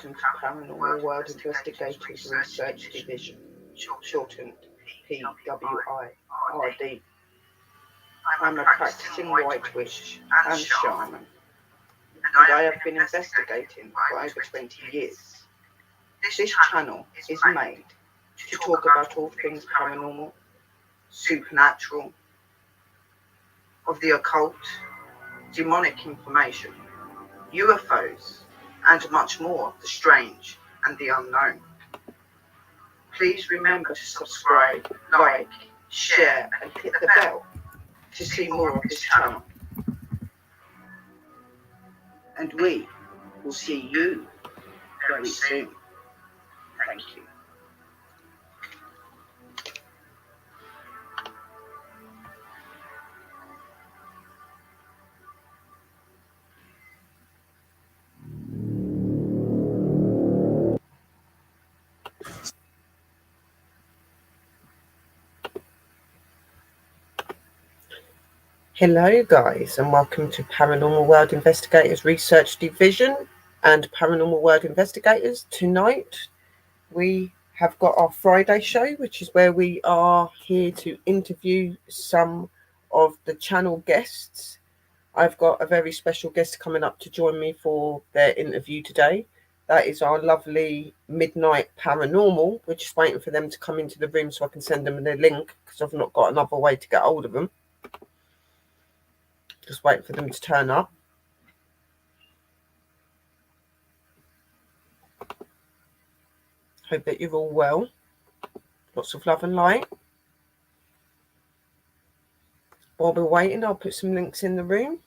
welcome to Paranormal World Investigators Research Division, shortened PWIRD. I'm a practicing white witch and shaman, and I have been investigating for over 20 years. This channel is made to talk about all things paranormal, supernatural, of the occult, demonic information, UFOs, and much more of the strange and the unknown. Please remember to subscribe, like, share, and hit the bell to see more of this channel. And we will see you very soon. Thank you. Hello guys, and welcome to Paranormal World Investigators Research Division and Paranormal World Investigators. Tonight we have got our Friday show, which is where we are here to interview some of the channel guests. I've got a very special guest coming up to join me for their interview today. That is our lovely Midnight Paranormal. We're just waiting for them to come into the room so I can send them the link, because I've not got another way to get hold of them. Just waiting for them to turn up. Hope that you're all well. Lots of love and light. While we're waiting, I'll put some links in the room.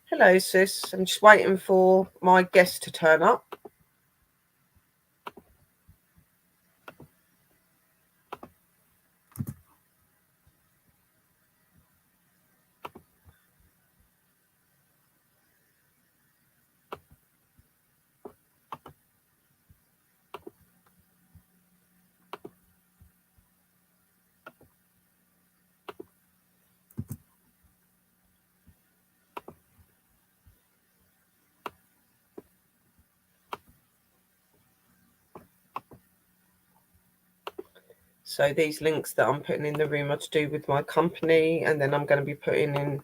Hello, sis. I'm just waiting for my guest to turn up. So these links that I'm putting in the room are to do with my company, and then I'm going to be putting in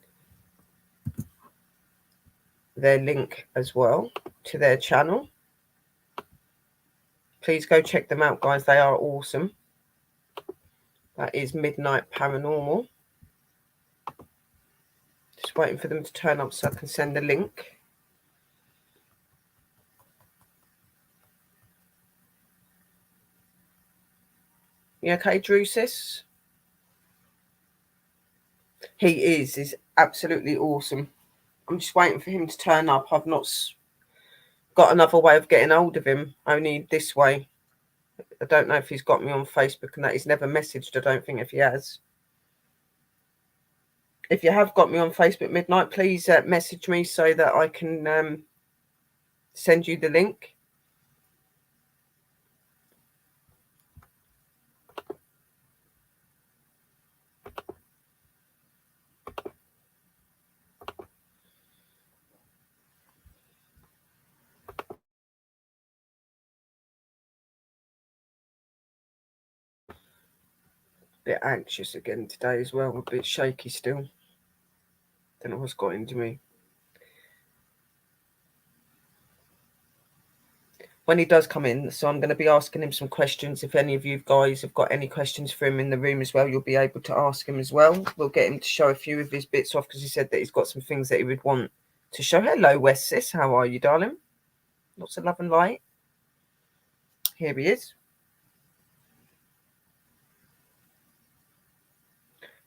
their link as well to their channel. Please go check them out, guys. They are awesome. That is Midnight Paranormal. Just waiting for them to turn up so I can send the link. You okay, Drew, sis? He is absolutely awesome. I'm just waiting for him to turn up. I've not got another way of getting hold of him, only this way. I don't know if he's got me on Facebook and that. He's never messaged, I don't think, if he has. If you have got me on Facebook, Midnight, please message me so that I can send you the link. Bit anxious again today as well, a bit shaky still. Don't know what's got into me. When he does come in, so I'm going to be asking him some questions. If any of you guys have got any questions for him in the room as well, you'll be able to ask him as well. We'll get him to show a few of his bits off, because he said that he's got some things that he would want to show. Hello, West Sis. How are you, darling? Lots of love and light. Here he is.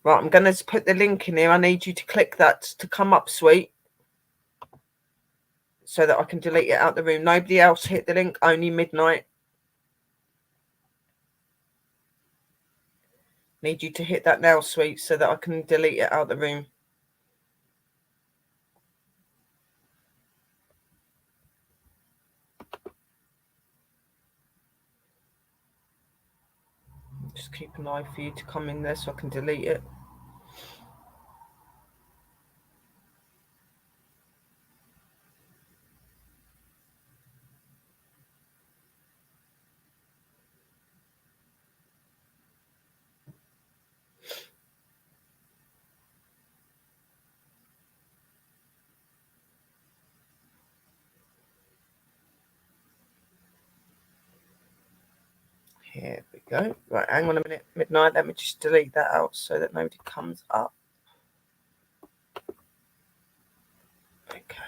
Right, I'm going to put the link in here. I need you to click that to come up, sweet, so that I can delete it out the room. Nobody else hit the link, only Midnight. Need you to hit that now, sweet, so that I can delete it out the room. just keep an eye for you to come in there so I can delete it. Here we go. Right, hang on a minute, Midnight. Let me just delete that out so that nobody comes up. Okay.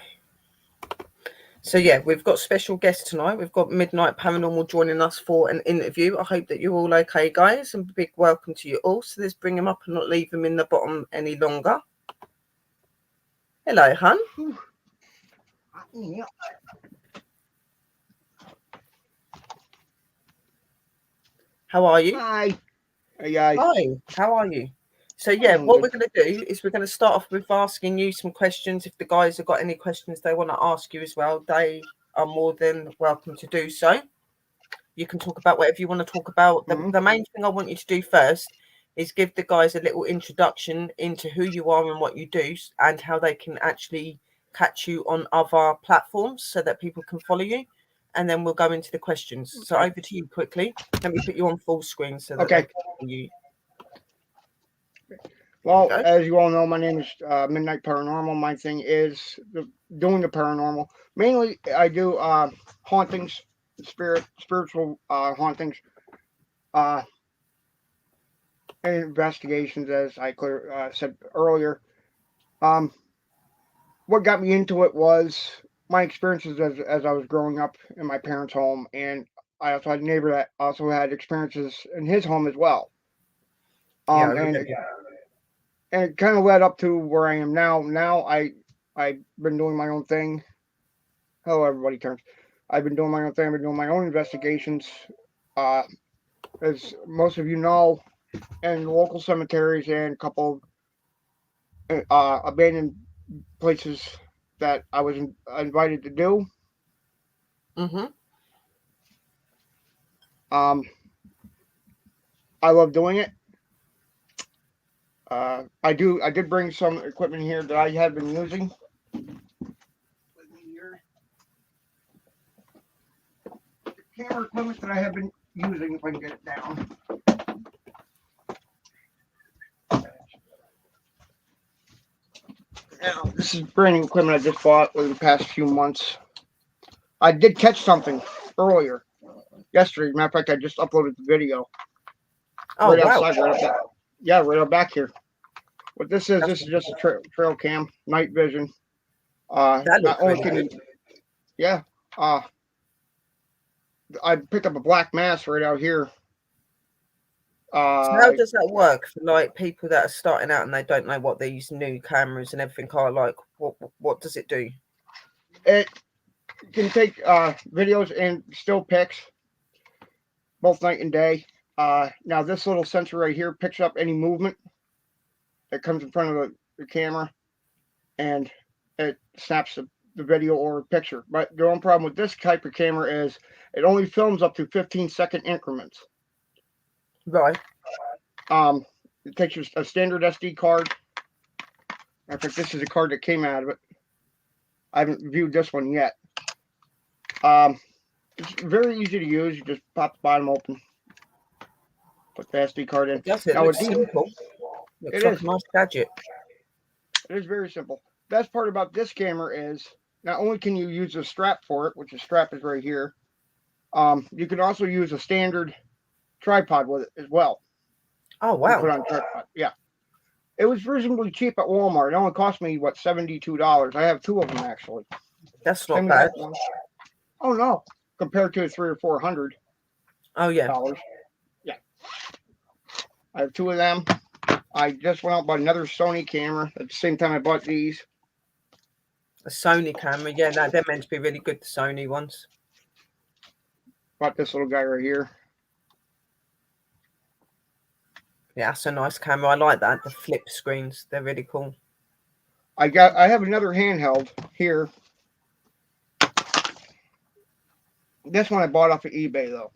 So yeah, we've got special guests tonight. We've got Midnight Paranormal joining us for an interview. I hope that you're all okay, guys, and a big welcome to you all. So let's bring him up and not leave him in the bottom any longer. Hello, hun. How are you? Hi. Hey, guys. Hi, how are you? So yeah, what we're going to do is we're going to start off with asking you some questions. If the guys have got any questions they want to ask you as well, they are more than welcome to do so. You can talk about whatever you want to talk about. The main thing I want you to do first is give the guys a little introduction into who you are and what you do and how they can actually catch you on other platforms so that people can follow you. And then we'll go into the questions. So over to you quickly. Let me put you on full screen so that they can see you. Well, as you all know, my name is Midnight Paranormal. My thing is doing the paranormal. Mainly, I do hauntings, spiritual hauntings, and investigations, as I said earlier. What got me into it was my experiences as I was growing up in my parents' home, and I also had a neighbor that also had experiences in his home as well. And it kind of led up to where I am now. Now I've been doing my own thing. Hello, everybody turns. I've been doing my own thing. I've been doing my own investigations. As most of you know, in local cemeteries and a couple abandoned places that I was invited to do. I love doing it. I did bring some equipment here that I have been using. Camera equipment that I have been using, if I can get it down. Now, this is brand new equipment I just bought within the past few months. I did catch something earlier, yesterday. Matter of fact, I just uploaded the video. Oh, right wow. outside, right out back here. What this is just a trail cam, night vision. Not only can you, yeah. I picked up a black mass right out here. So how does that work for like people that are starting out and they don't know what these new cameras and everything are like? What does it do? It can take videos and still pics, both night and day. Now this little sensor right here picks up any movement that comes in front of the camera, and it snaps the video or picture. But the only problem with this type of camera is it only films up to 15-second increments. Right. It takes you a standard SD card. I think this is a card that came out of it. I haven't viewed this one yet. It's very easy to use. You just pop the bottom open, put the SD card in. It looks simple. Looks like a nice gadget. It is very simple. Best part about this camera is not only can you use a strap for it, which the strap is right here, you can also use a standard tripod with it as well. Oh, wow. Put on tripod. Yeah. It was reasonably cheap at Walmart. It only cost me, $72. I have two of them, actually. That's not bad. Oh, no. Compared to $300 or $400. Oh, yeah. Yeah. I have two of them. I just went out and bought another Sony camera at the same time I bought these. A Sony camera, yeah, no, they're meant to be really good, the Sony ones. Bought this little guy right here. Yeah, that's a nice camera. I like that. The flip screens, they're really cool. I have another handheld here. This one I bought off of eBay though.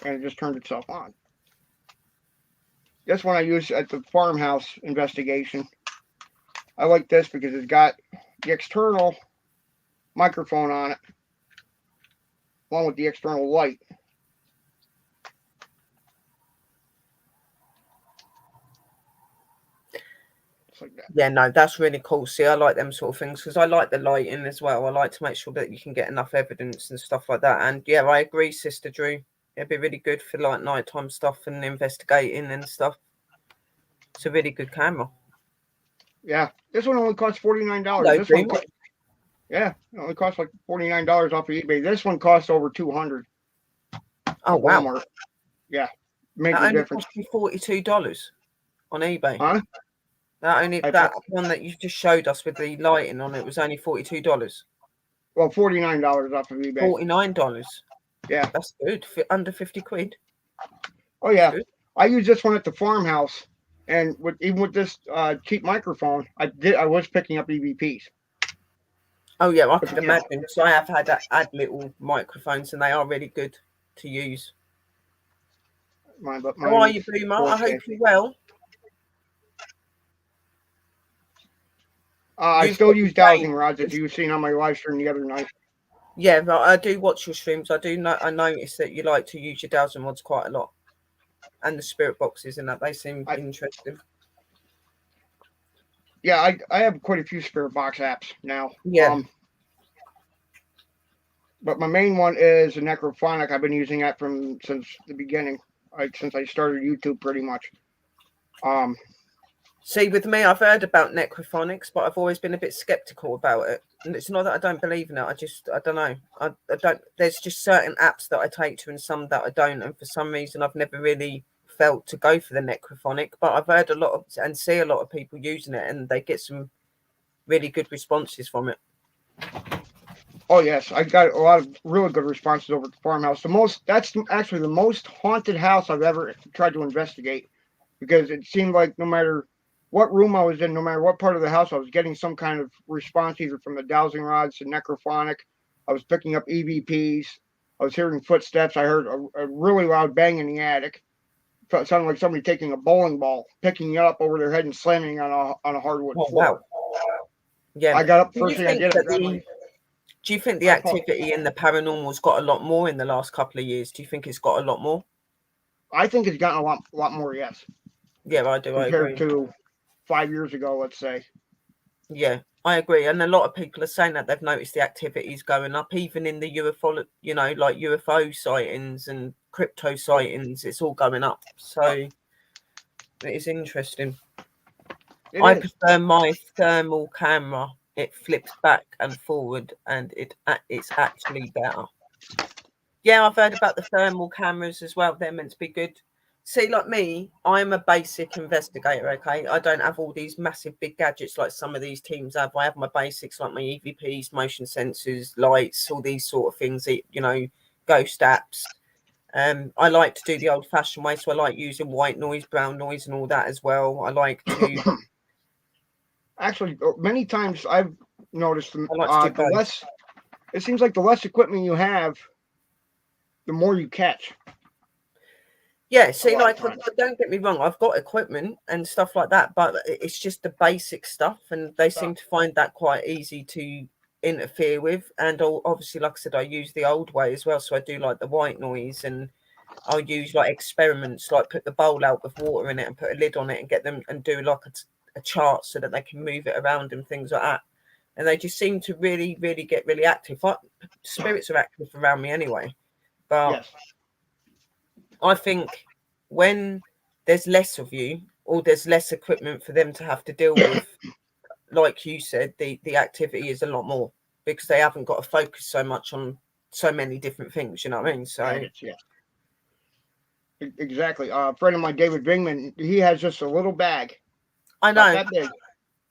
and it just turned itself on. This one I use at the farmhouse investigation. I like this because it's got the external microphone on it, along with the external light. Like that. Yeah, no, that's really cool. See, I like them sort of things because I like the lighting as well. I like to make sure that you can get enough evidence and stuff like that. And yeah, I agree, Sister Drew. It'd be really good for like nighttime stuff and investigating and stuff. It's a really good camera. Yeah, this one only costs $49. Hello, This one, yeah, it only costs like $49 off of eBay. This one costs over $200. Oh wow! Walmart. Yeah, major that only difference. cost you $42 on eBay. Huh? That one that you just showed us with the lighting on it was only $42. Well, $49 off of eBay. $49. Yeah, that's good. Under 50 quid. Oh yeah, I use this one at the farmhouse, and even with this cheap microphone, I was picking up EVPs. Oh yeah, I could imagine. So I have had to add little microphones, and they are really good to use. How are you, Boomer? I hope you're well. I still use dowsing rods, as you've seen on my live stream the other night. Yeah, but I do watch your streams. I notice that you like to use your dowsing rods quite a lot, and the spirit boxes and that. They seem interesting. Yeah, I have quite a few spirit box apps now. Yeah. But my main one is a necrophonic. I've been using that since the beginning, since I started YouTube, pretty much. See, with me, I've heard about necrophonics, but I've always been a bit skeptical about it. And it's not that I don't believe in it. I don't know. I don't. There's just certain apps that I take to, and some that I don't. And for some reason, I've never really felt to go for the necrophonic. But I've heard a lot of and see a lot of people using it, and they get some really good responses from it. Oh yes, I got a lot of really good responses over at the farmhouse. That's actually the most haunted house I've ever tried to investigate, because it seemed like no matter what room I was in, no matter what part of the house, I was getting some kind of response, either from the dowsing rods to necrophonic. I was picking up EVPs. I was hearing footsteps. I heard a really loud bang in the attic. It sounded like somebody taking a bowling ball, picking it up over their head and slamming it on a hardwood floor. Wow. Yeah. I got up, first thing I did. Do you think the activity in the paranormal's got a lot more in the last couple of years? Do you think it's got a lot more? I think it's gotten a lot more, yes. Yeah, I do. Compared to 5 years ago, let's say. Yeah, I agree. And a lot of people are saying that they've noticed the activities going up, even in the UFO, like UFO sightings and crypto sightings. It's all going up. So it is interesting. I prefer my thermal camera. It flips back and forward, and it's actually better. Yeah, I've heard about the thermal cameras as well. They're meant to be good. See, like me, I'm a basic investigator, okay? I don't have all these massive big gadgets like some of these teams have. I have my basics like my EVPs, motion sensors, lights, all these sort of things, ghost apps. I like to do the old-fashioned way, so I like using white noise, brown noise, and all that as well. I like to... Actually, many times I've noticed it seems like the less equipment you have, the more you catch. Yeah, see, like, don't get me wrong, I've got equipment and stuff like that, but it's just the basic stuff, and they seem to find that quite easy to interfere with. And obviously, like I said, I use the old way as well, so I do like the white noise, and I'll use like experiments, like put the bowl out with water in it and put a lid on it and get them and do like a chart so that they can move it around and things like that. And they just seem to really, really get really active. Spirits are active around me anyway, but... Yes. I think when there's less of you, or there's less equipment for them to have to deal with, like you said, the activity is a lot more, because they haven't got to focus so much on so many different things, you know what I mean? So yeah. Exactly. A friend of mine, David Bingman, he has just a little bag. I know. That big,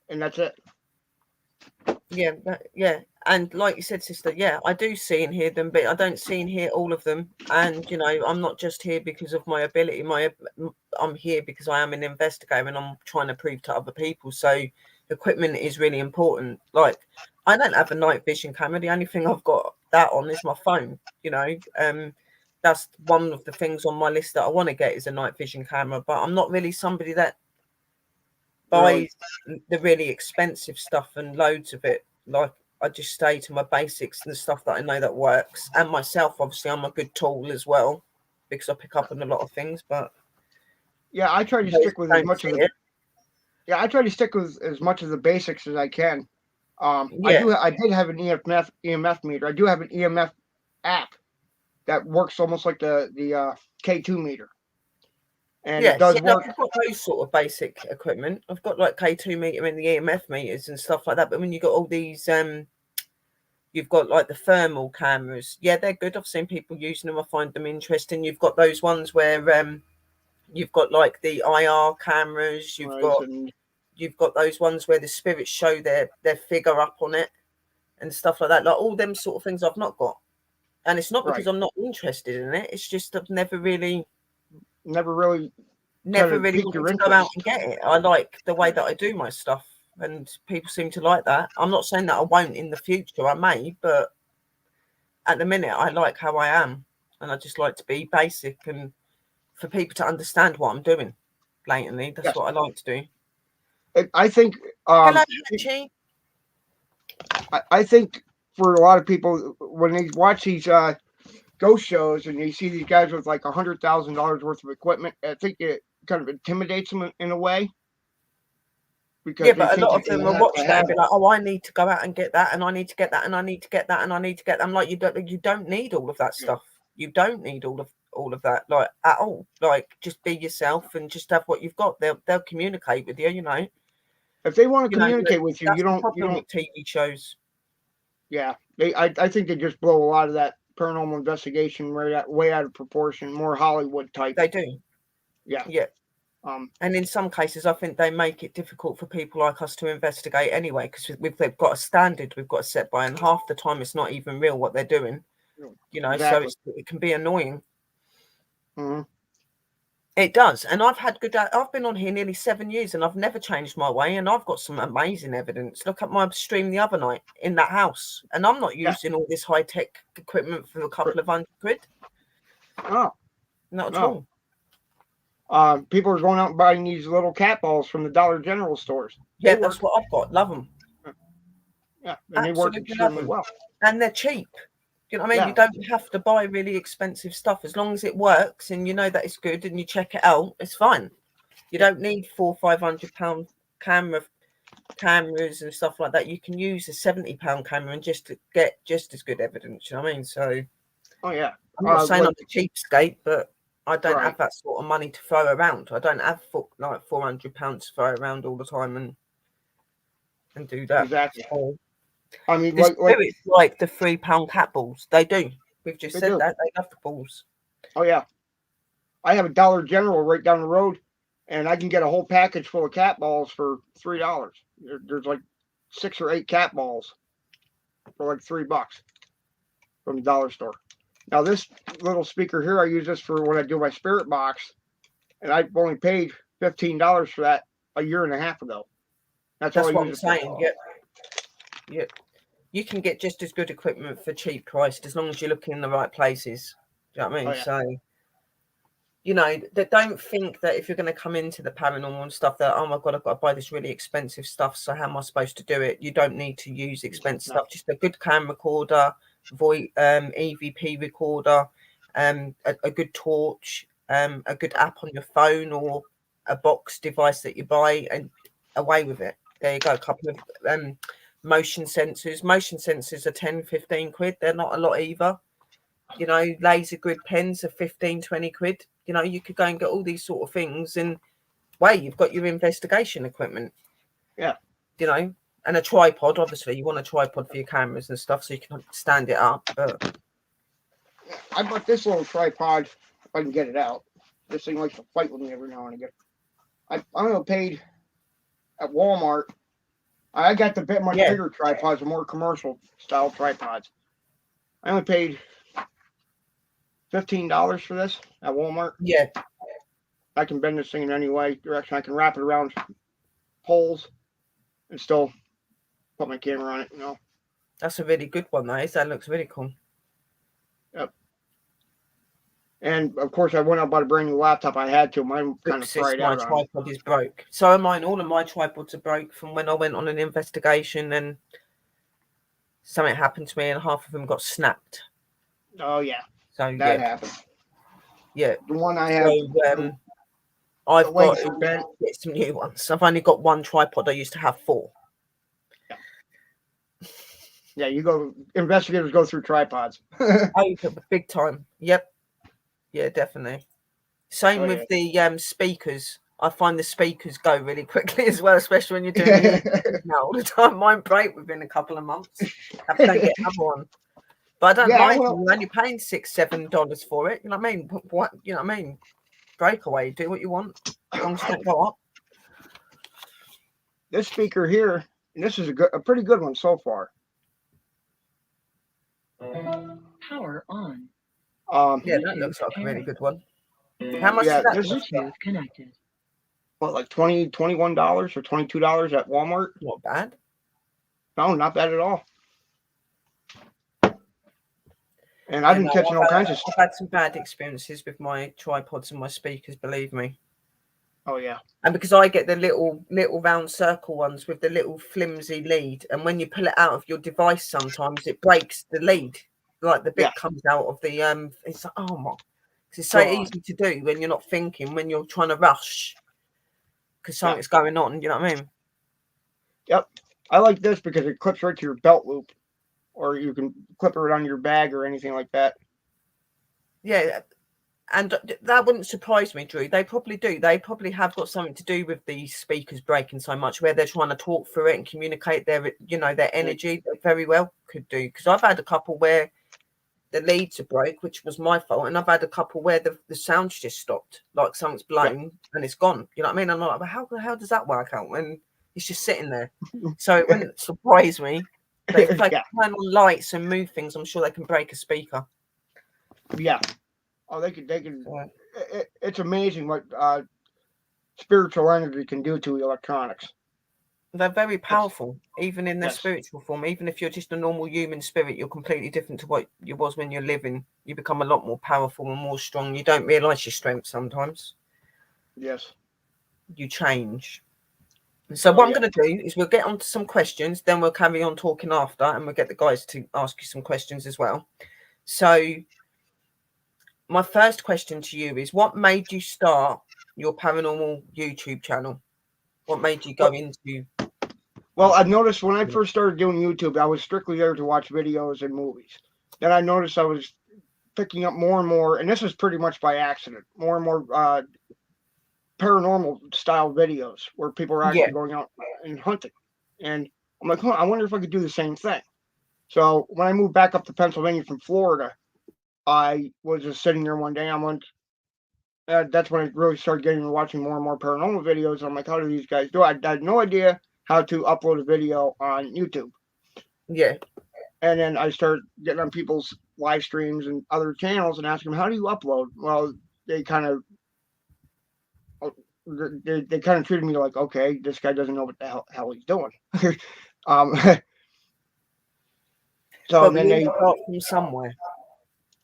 and that's it. Yeah, yeah. And like you said, sister, yeah, I do see and hear them, but I don't see and hear all of them. And, I'm not just here because of my ability. I'm here because I am an investigator and I'm trying to prove to other people. So equipment is really important. Like, I don't have a night vision camera. The only thing I've got that on is my phone, that's one of the things on my list that I want to get is a night vision camera. But I'm not really somebody that buys the really expensive stuff and loads of it. Like, I just stay to my basics and the stuff that I know that works. And myself, obviously, I'm a good tool as well because I pick up on a lot of things. But Yeah, I try to those stick with as don't much of see the it. yeah, I try to stick with as much of the basics as I can. Yeah, I did have an EMF meter. I do have an EMF app that works almost like the K2 meter, and it yeah. does See, no, work. I've got those sort of basic equipment. I've got like K2 meter and the EMF meters and stuff like that. But when you got all these, you've got like the thermal cameras. Yeah, they're good. I've seen people using them. I find them interesting. You've got those ones where you've got like the IR cameras. And You've got those ones where the spirits show their figure up on it and stuff like that. Like all them sort of things I've not got. And it's not because right, I'm not interested in it. It's just I've never really never really kind of piqued wanted your to go out interest. and get it. I like the way that I do my stuff, and people seem to like that. I'm not saying that I won't in the future. I may, but at the minute, I like how I am, and I just like to be basic and for people to understand what I'm doing. Blatantly, that's Yes, what I like to do. I think Hello, Hatchie. I think for a lot of people when they watch these ghost shows and you see these guys with like $100,000 worth of equipment, I think it kind of intimidates them in a way Yeah, because they but a think lot that of they them will have to watch that and have be it. like, "Oh, I need to go out and get that, and I need to get that, and I need to get that, and I need to get." I'm like, you don't need all of that Yeah. stuff. You don't need all of that, like at all. Like, just be yourself and just have what you've got. They'll communicate with you. If they want to You know. communicate with you, That's the you problem don't. with TV shows. Yeah, I think they just blow a lot of that paranormal investigation way out of proportion, more Hollywood type. They do. Yeah. Yeah. Um. And in some cases, I think they make it difficult for people like us to investigate anyway, because they've got a standard we've got to set by, and half the time it's not even real what they're doing. So Exactly. it can be annoying. Mm-hmm. It does. And I've been on here nearly 7 years and I've never changed my way. And I've got some amazing evidence. Look at my stream the other night in that house. And I'm not Yeah. using all this high tech equipment for a couple of £100. No, Not at no. all. People are going out and buying these little cat balls from the Dollar General stores. Yeah, that's what I've got. Love them. Yeah, and they work Absolutely love extremely them. well. And they're cheap. You know what I mean? Yeah. You don't have to buy really expensive stuff. As long as it works and you know that it's good and you check it out, it's fine. You don't need £400-500 cameras and stuff like that. You can use a £70 camera and just to get just as good evidence. You know what I mean? So Oh yeah. I'm not saying Like, I'm a cheapskate, but I don't right. have that sort of money to throw around. I don't have like £400 to throw around all the time and do that. Exactly. So, I mean, the like spirits like the £3 cat balls. They do. We've just they said do. that they love the balls. Oh yeah. I have a Dollar General right down the road, and I can get a whole package full of cat balls for $3. There's like 6 or 8 cat balls for like $3 from the dollar store. Now this little speaker here, I use this for when I do my spirit box, and I've only paid $15 for that a year and a half ago. That's all I what I'm use it for. saying. Yeah. You can get just as good equipment for cheap priced as long as you're looking in the right places. Do you know what I mean? Oh, yeah. So, don't think that if you're going to come into the paranormal and stuff that, oh my God, I've got to buy this really expensive stuff. So how am I supposed to do it? You don't need to use expensive stuff. Just a good cam recorder, EVP recorder, a good torch, a good app on your phone or a box device that you buy, and away with it. There you go. A couple of motion sensors. Motion sensors are 10-15 quid. They're not a lot either. Laser grid pens are 15-20 quid. You could go and get all these sort of things, and you've got your investigation equipment. Yeah. And a tripod. Obviously, you want a tripod for your cameras and stuff so you can stand it up. But I bought this little tripod if I can get it out. This thing likes to fight with me every now and again. I only paid at Walmart. I got the much bigger tripods, the more commercial style tripods. I only paid $15 for this at Walmart. Yeah. I can bend this thing in any way, direction. I can wrap it around poles and still put my camera on it, That's a really good one, that is. That looks really cool. Yep. And of course, I went out and bought a brand new laptop. I had to. Mine kind of Oopsies, fried my out on me. tripod is broke. So are mine. All of my tripods are broke from when I went on an investigation and something happened to me and half of them got snapped. Oh yeah, So that happened. yeah. The one I have, So I've got legs to are bent. get some new ones. I've only got one tripod. I used to have 4. Yeah, investigators go through tripods. Oh, big time. Yep. Yeah, definitely. Same Oh, with the speakers. I find the speakers go really quickly as well, especially when you're doing the now all the time. Mine break within a couple of months. Have to go and get another one. But I don't mind. Well, You're only paying $6-7 for it. You know what I mean? What you know what I mean? Breakaway. Do what you want. As long as you don't go up. this speaker here, and this is a pretty good one so far. Power on. Yeah, that looks like a really good one. How much Yeah, is that? Bluetooth connected. What, like $21 or $22 at Walmart? Not bad. No, not bad at all. And I've been catching all kinds of stuff. I've had some bad experiences with my tripods and my speakers, believe me. Oh yeah. And because I get the little round circle ones with the little flimsy lead, and when you pull it out of your device, sometimes it breaks the lead, like the bit comes out of the It's like, oh my, it's so easy to do when you're not thinking, when you're trying to rush because something's going on. You know what I mean? Yep. I like this because it clips right to your belt loop, or you can clip it on your bag or anything like that. Yeah. And that wouldn't surprise me, Drew. They probably do. They probably have got something to do with these speakers breaking so much, where they're trying to talk through it and communicate their energy. They very well could do. Because I've had a couple where the leads are broke, which was my fault, and I've had a couple where the sound's just stopped, like something's blown and it's gone. You know what I mean? I'm like, well, how does that work out when it's just sitting there? So it wouldn't surprise me. But if they turn on lights and move things, I'm sure they can break a speaker. Yeah. Oh, they can. It's amazing what spiritual energy can do to electronics. They're very powerful, even in their spiritual form. Even if you're just a normal human spirit, you're completely different to what you was when you're living. You become a lot more powerful and more strong. You don't realise your strength sometimes. Yes. You change. So what I'm going to do is we'll get on to some questions, then we'll carry on talking after, and we'll get the guys to ask you some questions as well. So my first question to you is, what made you start your paranormal YouTube channel? What made you go into... Well, I've noticed when I first started doing YouTube, I was strictly there to watch videos and movies. Then I noticed I was picking up more and more, and this was pretty much by accident, more and more paranormal style videos where people are actually going out and hunting. And I'm like, I wonder if I could do the same thing. So when I moved back up to Pennsylvania from Florida, I was just sitting there one day. That's when I really started getting to watching more and more paranormal videos. I'm like, how do these guys do it? I had no idea how to upload a video on YouTube. Yeah. And then I started getting on people's live streams and other channels and asking them, how do you upload? Well, they kind of treated me like, okay, this guy doesn't know what the hell he's doing. So but then they start from somewhere.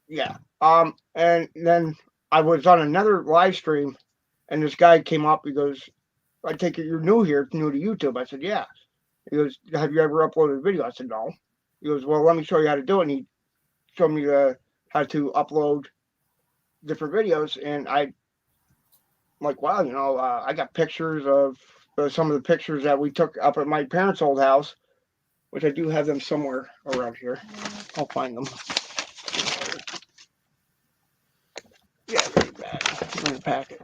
Yeah. And then I was on another live stream, and this guy came up. He goes, "I take it you're new here, new to YouTube." I said, "Yeah." He goes, "Have you ever uploaded a video?" I said, "No." He goes, "Well, let me show you how to do it." And he showed me how to upload different videos, and I'm like, "Wow, I got pictures of some of the pictures that we took up at my parents' old house, which I do have them somewhere around here. I'll find them." Yeah, very bad. In the packet.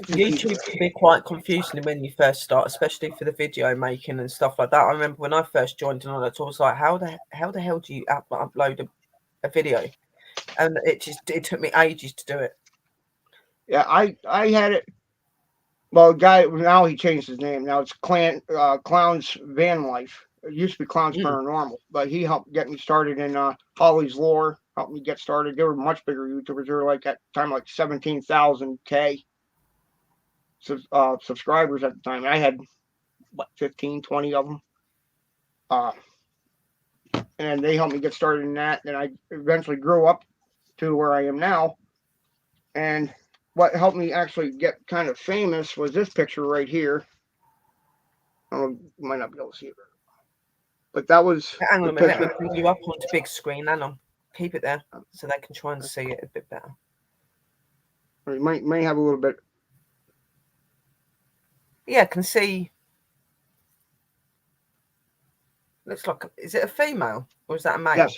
YouTube can be quite confusing when you first start, especially for the video making and stuff like that. I remember when I first joined and all that, I was like, how the hell do you upload a video? And it took me ages to do it. Yeah, I had it. Well, guy now he changed his name. Now it's Clown's Van Life. It used to be Clown's Paranormal, but he helped get me started in Holly's Lore. Helped me get started. They were much bigger YouTubers. They were like at the time like 17,000 subscribers at the time. I had 15, 20 of them. And they helped me get started in that. Then I eventually grew up to where I am now. And what helped me actually get kind of famous was this picture right here. You might not be able to see it, but that was Hang on the a minute, let me picture. bring you up onto big screen. Hang on. Keep it there so they can try and see it a bit better. You might have a little bit. Yeah, I can see. Looks like, is it a female or is that a male? Yes.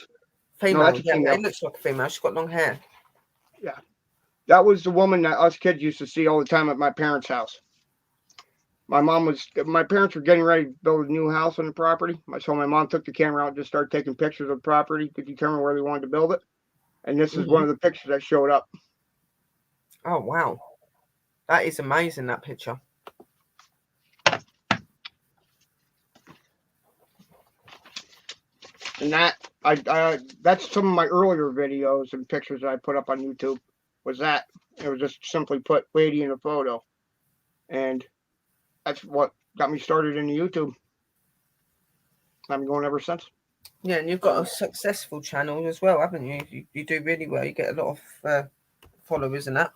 Female. No, that's a Yeah, female. it looks like a female. She's got long hair. Yeah. That was the woman that us kids used to see all the time at my parents' house. My parents were getting ready to build a new house on the property. So my mom took the camera out and just started taking pictures of the property to determine where they wanted to build it. And this is one of the pictures that showed up. Oh, wow. That is amazing, that picture. And that's some of my earlier videos and pictures that I put up on YouTube. Was that it was just simply put lady in a photo, and that's what got me started in the YouTube. I've been going ever since. Yeah, and you've got a successful channel as well, haven't you? You do really well. You get a lot of followers and that.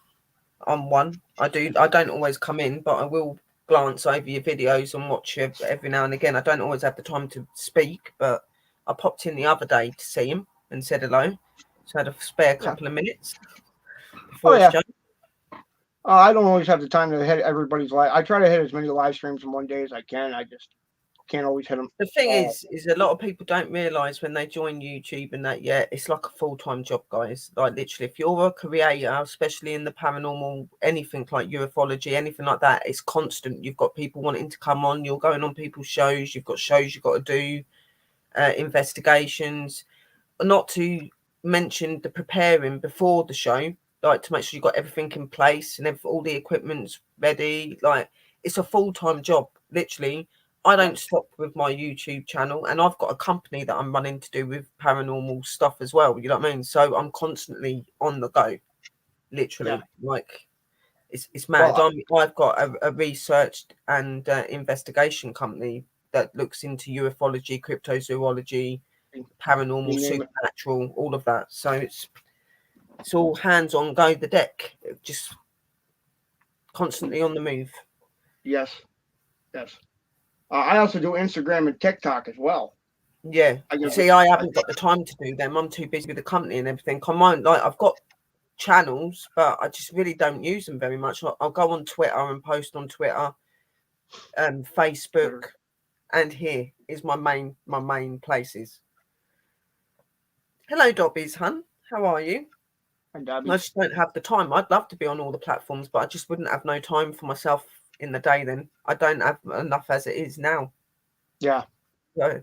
I'm one. I don't always come in, but I will glance over your videos and watch you every now and again. I don't always have the time to speak, but I popped in the other day to see him and said hello. So I had a spare couple of minutes before Oh, yeah. show. I don't always have the time to hit everybody's live. I try to hit as many live streams in one day as I can. I just can't always hit them. The thing is a lot of people don't realise when they join YouTube and that, it's like a full-time job, guys. Like literally, if you're a creator, especially in the paranormal, anything like ufology, anything like that, it's constant. You've got people wanting to come on. You're going on people's shows. You've got shows you've got to do, investigations. Not to mention the preparing before the show, like to make sure you've got everything in place and all the equipment's ready. Like it's a full-time job, literally. I don't stop with my YouTube channel, and I've got a company that I'm running to do with paranormal stuff as well. You know what I mean? So I'm constantly on the go, literally. Yeah. Like it's mad. Well, I've got a research and investigation company that looks into ufology, cryptozoology, paranormal, supernatural, all of that. So it's all hands on go the deck, just constantly on the move. Yes. I also do Instagram and TikTok as well. Yeah. See, I haven't got the time to do them. I'm too busy with the company and everything. Come on, like I've got channels, but I just really don't use them very much. I'll go on Twitter and post on Twitter, Facebook, and here is my main places. Hello, Dobbies, hun. How are you? I just don't have the time. I'd love to be on all the platforms, but I just wouldn't have no time for myself in the day then. I don't have enough as it is now. Yeah. So,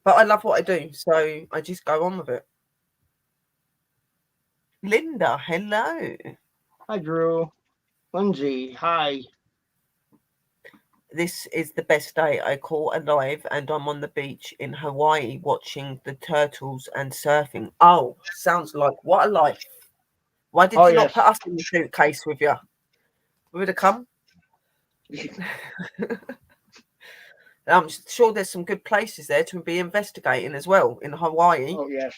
but I love what I do, so I just go on with it. Linda, hello. Hi, Drew. Lindsay, hi. This is the best day I call alive, and I'm on the beach in Hawaii watching the turtles and surfing. Oh, sounds like what a life. Why did you not put us in the suitcase with you? We would have come. I'm sure there's some good places there to be investigating as well in Hawaii. Oh, yes.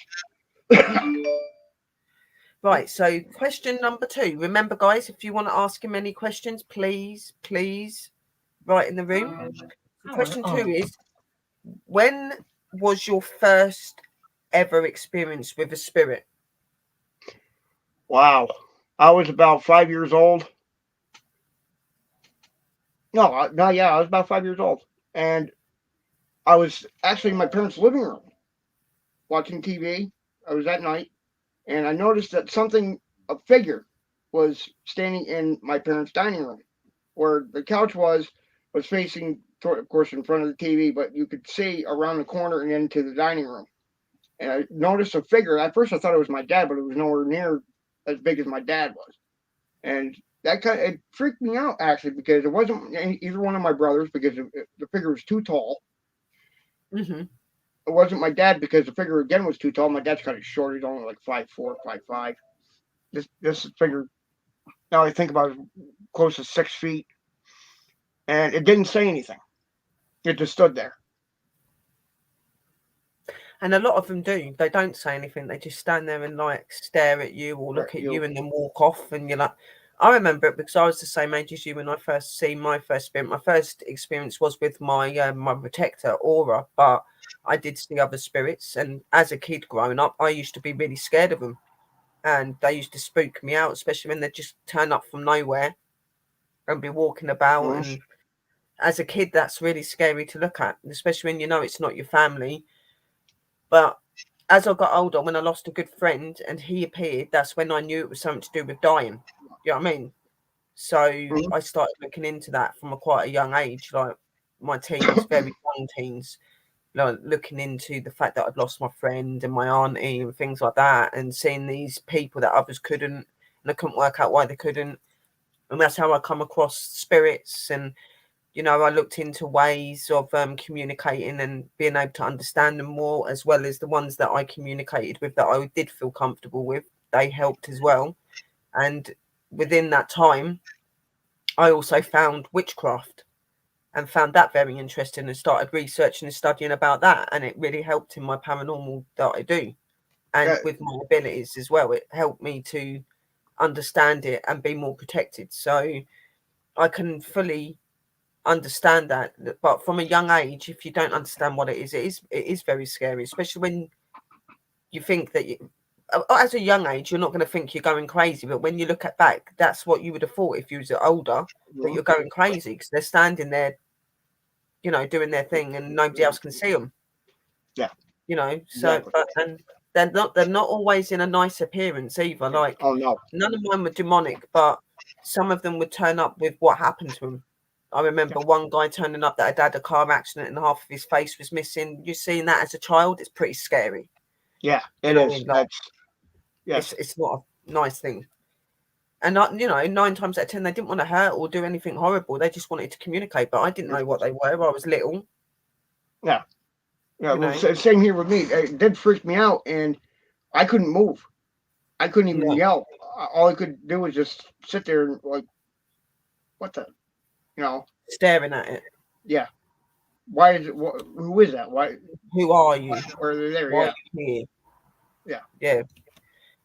Right, so question number 2. Remember, guys, if you want to ask him any questions, please write in the room. Question 2 is, when was your first ever experience with a spirit? Wow. I was about 5 years old. I was about 5 years old. And I was actually in my parents' living room watching TV. I was at night. And I noticed that a figure was standing in my parents' dining room, where the couch was facing, of course, in front of the TV, but you could see around the corner and into the dining room. And I noticed a figure. At first, I thought it was my dad, but it was nowhere near as big as my dad was. And that it freaked me out, actually, because it wasn't either one of my brothers, because the figure was too tall. Mm-hmm. It wasn't my dad, because the figure again was too tall. My dad's kind of short. He's only like 5'4", 5'5". This figure, now I think about it, close to 6 feet. And it didn't say anything. It just stood there. And a lot of them do. They don't say anything. They just stand there and like stare at you or look at you and then walk off. And you're like, I remember it because I was the same age as you when I first seen my first spirit. My first experience was with my my protector aura, but I did see other spirits. And as a kid growing up, I used to be really scared of them, and they used to spook me out, especially when they just turn up from nowhere and be walking about. And as a kid, that's really scary to look at, especially when you know it's not your family. But as I got older, when I lost a good friend and he appeared, that's when I knew it was something to do with dying. You know what I mean? So I started looking into that from quite a young age, like my teens, very young teens, like looking into the fact that I'd lost my friend and my auntie and things like that, and seeing these people that others couldn't, and I couldn't work out why they couldn't. And that's how I come across spirits. And you know, I looked into ways of communicating and being able to understand them more, as well as the ones that I communicated with that I did feel comfortable with. They helped as well. And within that time, I also found witchcraft and found that very interesting and started researching and studying about that. And it really helped in my paranormal that I do. And with my abilities as well, it helped me to understand it and be more protected. So I can fully understand that, but from a young age, if you don't understand what it is very scary, especially when you think that as a young age you're not going to think you're going crazy, but when you look at back, that's what you would have thought if you was older, that you're going crazy because they're standing there, you know, doing their thing and nobody else can see them. You know, so Exactly. but and they're not always in a nice appearance either. Like, Oh no. none of mine were demonic, but some of them would turn up with what happened to them. I remember one guy turning up that had had a car accident and half of his face was missing. You've seen that as a child, it's pretty scary. Yeah, it is. That's It's not a nice thing. And you know, 9 times out of 10, they didn't want to hurt or do anything horrible. They just wanted to communicate, but I didn't know what they were. I was little. Yeah. You Well, know? same here with me. It did freak me out, and I couldn't move. I couldn't even yell. All I could do was just sit there and like, what the, you know, Staring at it. Yeah. Why is it? Who is that? Why? Who are you? Why are they there? Why Yeah. are you here? Yeah. Yeah.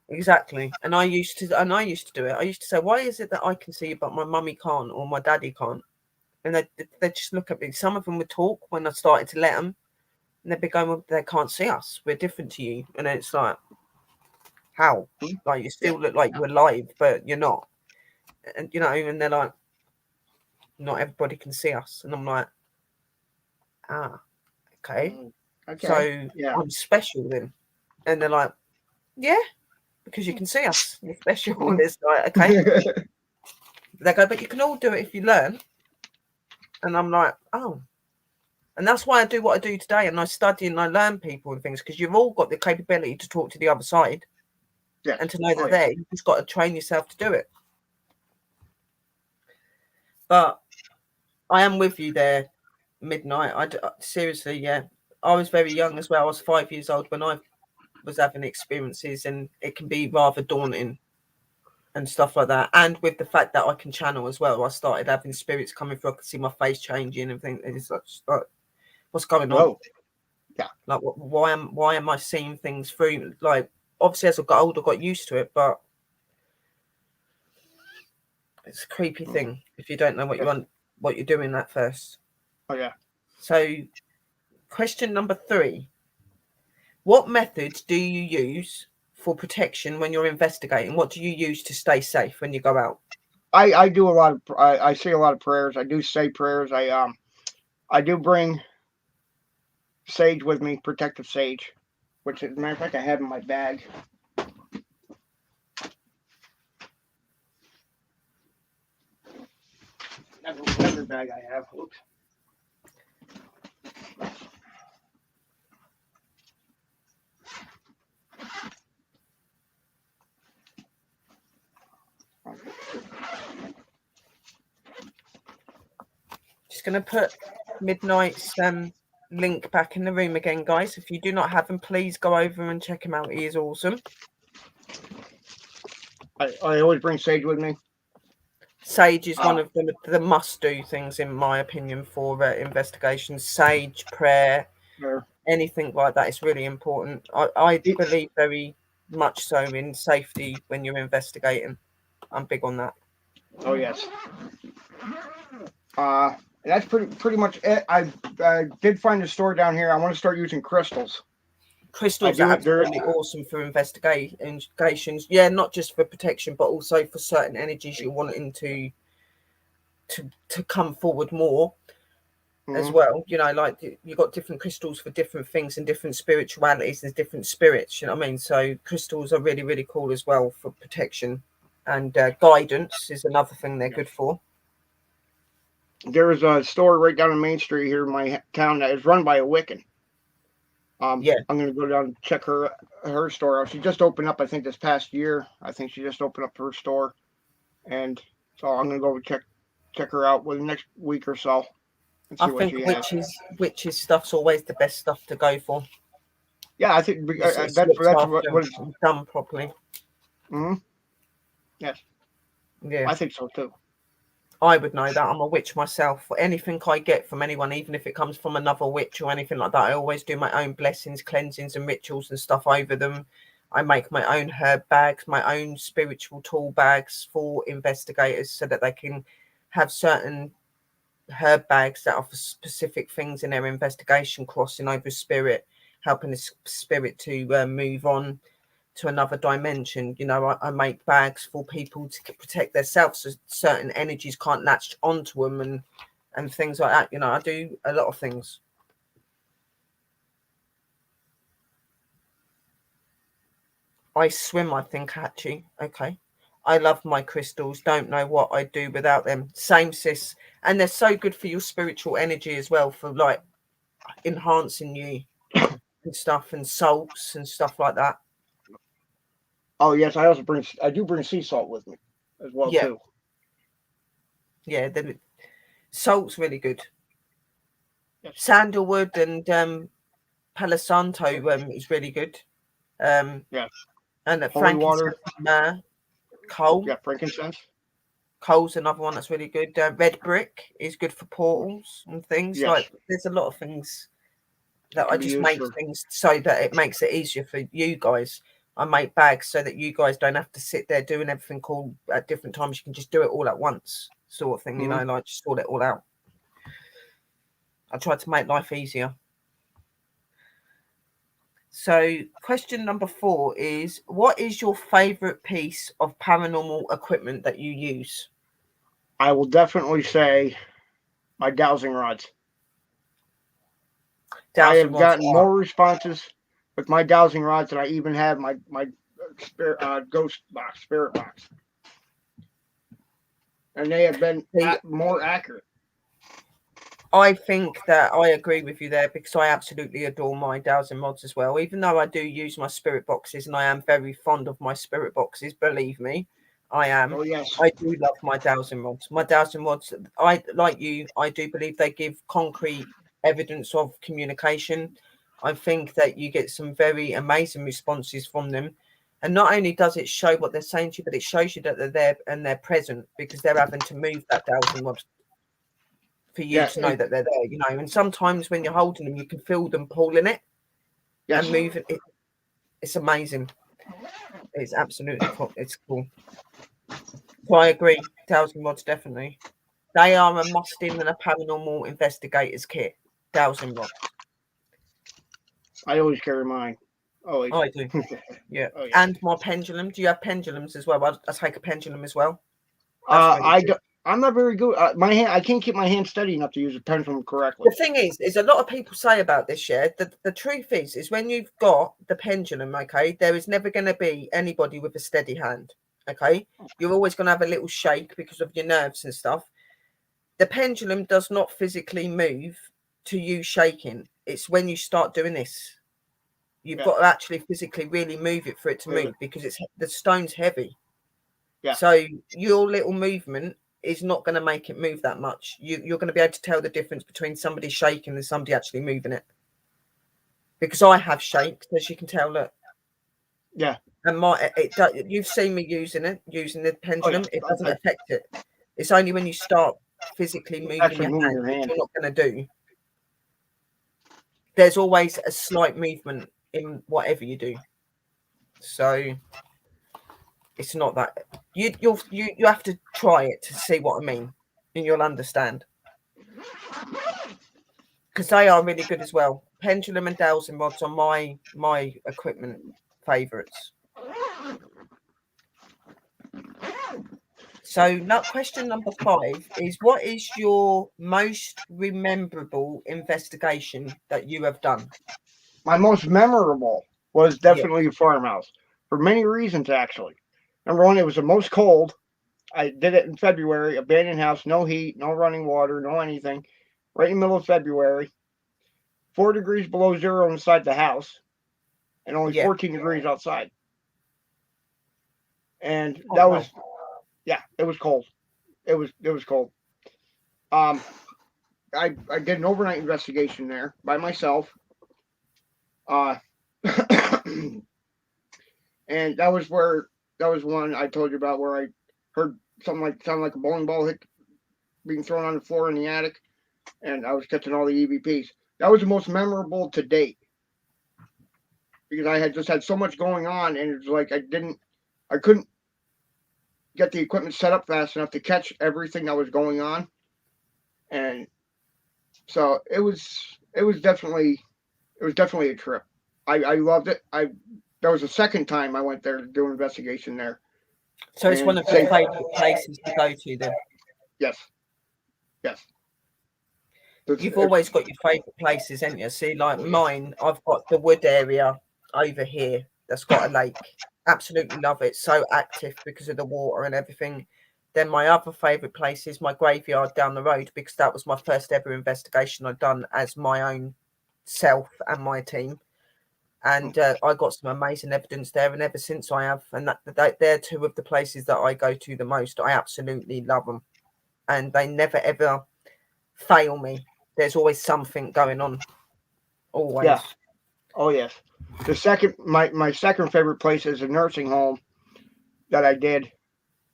Exactly. And I used to do it. I used to say, why is it that I can see you but my mummy can't or my daddy can't? And they just look at me. Some of them would talk when I started to let them, and they'd be going, well, they can't see us. We're different to you. And then it's like, how? Like, you still look like you're alive, but you're not. And you know, and they're like, not everybody can see us. And I'm like, okay. So I'm special then. And they're like, yeah, because you can see us. You're special. And it's like, okay. They go, but you can all do it if you learn. And I'm like, oh. And that's why I do what I do today. And I study and I learn people and things, because you've all got the capability to talk to the other side and to know that there. You've just got to train yourself to do it. But I am with you there, Midnight. Seriously, yeah. I was very young as well. I was 5 years old when I was having experiences, and it can be rather daunting and stuff like that. And with the fact that I can channel as well, I started having spirits coming through. I could see my face changing and think, it's like, what's going on? Whoa. Yeah. Like, why am I seeing things through? Like, obviously, as I got older, I got used to it, but it's a creepy thing if you don't know what you want, what you're doing at first. Oh yeah. So, question number 3: what methods do you use for protection when you're investigating? What do you use to stay safe when you go out? I do a lot of I say a lot of prayers. I do say prayers. I do bring sage with me, protective sage, which as a matter of fact I have in my bag. Another bag I have. Oops. Just going to put Midnight's link back in the room again, guys. If you do not have him, please go over and check him out. He is awesome. I always bring sage with me. Sage is one of the must-do things, in my opinion, for investigations. Sage, prayer, anything like that is really important. I believe very much so in safety when you're investigating. I'm big on that. Oh yes. That's pretty much it. I did find a store down here. I want to start using crystals. Crystals are absolutely awesome for investigations. Yeah, not just for protection, but also for certain energies you're wanting to come forward more as well. You know, like you've got different crystals for different things and different spiritualities. There's different spirits, you know what I mean? So crystals are really, really cool as well for protection. And guidance is another thing they're good for. There is a store right down on Main Street here in my town that is run by a Wiccan. Yeah, I'm going to go down and check her store out. She just opened up, I think, this past year. I think she just opened up her store, and so I'm going to go check her out within the next week or so. And see I think witches stuff's always the best stuff to go for. Yeah, I think that's what it's done properly. Yes. Yeah, I think so too. I would know that. I'm a witch myself. Anything I get from anyone, even if it comes from another witch or anything like that, I always do my own blessings, cleansings, and rituals and stuff over them. I make my own herb bags, my own spiritual tool bags for investigators so that they can have certain herb bags that are for specific things in their investigation, crossing over spirit, helping the spirit to move on to another dimension. You know, I make bags for people to protect themselves so certain energies can't latch onto them and things like that. You know, I do a lot of things. I swim, I think, actually. Okay. I love my crystals. Don't know what I'd do without them. Same, sis. And they're so good for your spiritual energy as well, for like enhancing you and stuff, and salts and stuff like that. Oh yes, I do bring sea salt with me as well too. Yeah, the salt's really good. Yes. Sandalwood and Palo Santo is really good. Yes. And frankincense, coal. Yeah, frankincense. Coal's another one that's really good. Red brick is good for portals and things. Yes. Like there's a lot of things that I just make things so that it makes it easier for you guys. I make bags so that you guys don't have to sit there doing everything all at different times. You can just do it all at once, sort of thing. You know, like just sort it all out. I try to make life easier. So question number 4 is, what is your favorite piece of paranormal equipment that you use? I will definitely say my dowsing rods. I have gotten more responses with my dowsing rods than I even have my spirit box. And they have been more accurate. I think that I agree with you there, because I absolutely adore my dowsing rods as well. Even though I do use my spirit boxes, and I am very fond of my spirit boxes, believe me, I am. Oh, yes. I do love my dowsing rods. My dowsing rods, I do believe they give concrete evidence of communication. I think that you get some very amazing responses from them. And not only does it show what they're saying to you, but it shows you that they're there and they're present, because they're having to move that dowsing rod for you to know that they're there, you know. And sometimes when you're holding them, you can feel them pulling it and moving it. It's amazing. It's absolutely cool. It's cool. So I agree. Dowsing rods, definitely. They are a must-in in a paranormal investigator's kit. Dowsing rods. I always carry mine. Always. I do. Yeah. Oh, yeah. And my pendulum. Do you have pendulums as well? I take a pendulum as well. I'm not very good. I can't keep my hand steady enough to use a pendulum correctly. The thing is a lot of people say about this, the truth is when you've got the pendulum, okay, there is never going to be anybody with a steady hand, okay? You're always going to have a little shake because of your nerves and stuff. The pendulum does not physically move to you shaking. It's when you start doing this. You've got to actually physically really move it for it to move, because the stone's heavy. Yeah. So your little movement is not going to make it move that much. You're going to be able to tell the difference between somebody shaking and somebody actually moving it. Because I have shakes, as you can tell. Look. Yeah. And you've seen me using the pendulum. It doesn't affect it. It's only when you start physically moving your hand, which you're not going to do. there's always a slight movement in whatever you do. So it's not that you have to try it to see what I mean, and you'll understand. Because they are really good as well. Pendulum and dowsing rods are my equipment favourites. So now question number 5 is, what is your most rememberable investigation that you have done? My most memorable was Yeah. definitely a farmhouse for many reasons, actually. Number one, it was the most cold. I did it in February, abandoned house, no heat, no running water, no anything. Right in the middle of February, 4 degrees below zero inside the house, and only Yeah. 14 degrees outside. And Oh, that wow. was, yeah, it was cold. It was cold. I did an overnight investigation there by myself. And that was one I told you about where I heard something sound like a bowling ball being thrown on the floor in the attic, and I was catching all the EVPs. That was the most memorable to date because I had just had so much going on, and it was like I couldn't get the equipment set up fast enough to catch everything that was going on, and so it was definitely a trip. I loved it. That was the second time I went there to do an investigation there. So it's one of your favourite places to go to then? Yes. You've always got your favourite places, haven't you? See, like mine, I've got the wood area over here that's got a lake. Absolutely love it. So active because of the water and everything. Then my other favourite place is my graveyard down the road, because that was my first ever investigation I'd done as my own self and my team. And I got some amazing evidence there, and ever since I have. And they're two of the places that I go to the most. I absolutely love them, and they never ever fail me. There's always something going on. Always. Yeah. Oh yes. My second favorite place is a nursing home that I did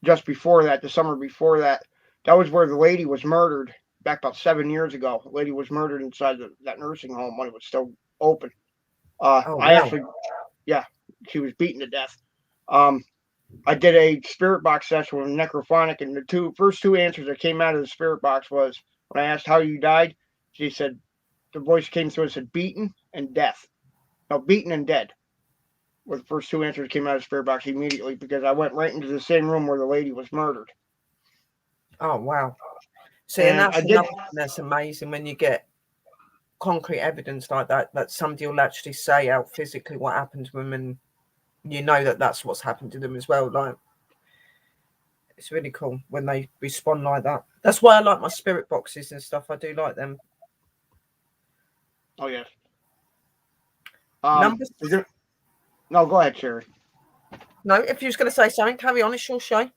just before that, the summer before that. That was where the lady was murdered back about 7 years ago. The lady was murdered inside that nursing home when it was still open. Oh, I wow. actually, yeah, she was beaten to death. I did a spirit box session with necrophonic, and the first two answers that came out of the spirit box was, when I asked how you died, she said, the voice came through and said, beaten and death. No, beaten and dead were the first two answers that came out of the spirit box immediately, because I went right into the same room where the lady was murdered. Oh, wow. See, and that's I did, another thing that's amazing when you get concrete evidence like that somebody will actually say out physically what happened to them, and you know that that's what's happened to them as well. Like, it's really cool when they respond like that. That's why I like my spirit boxes and stuff. I do like them. oh yes. Number No, go ahead, Sherry. No, if you was going to say something, carry on. It's your show.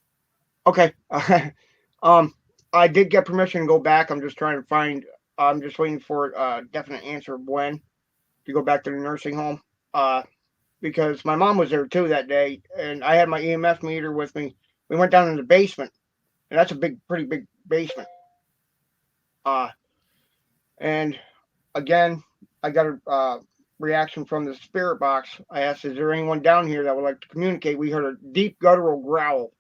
Okay. I did get permission to go back. I'm just trying to find. I'm just waiting for a definite answer of when to go back to the nursing home. Because my mom was there too that day, and I had my EMF meter with me. We went down in the basement, and that's a pretty big basement. And again, I got a reaction from the spirit box. I asked, "Is there anyone down here that would like to communicate?" We heard a deep guttural growl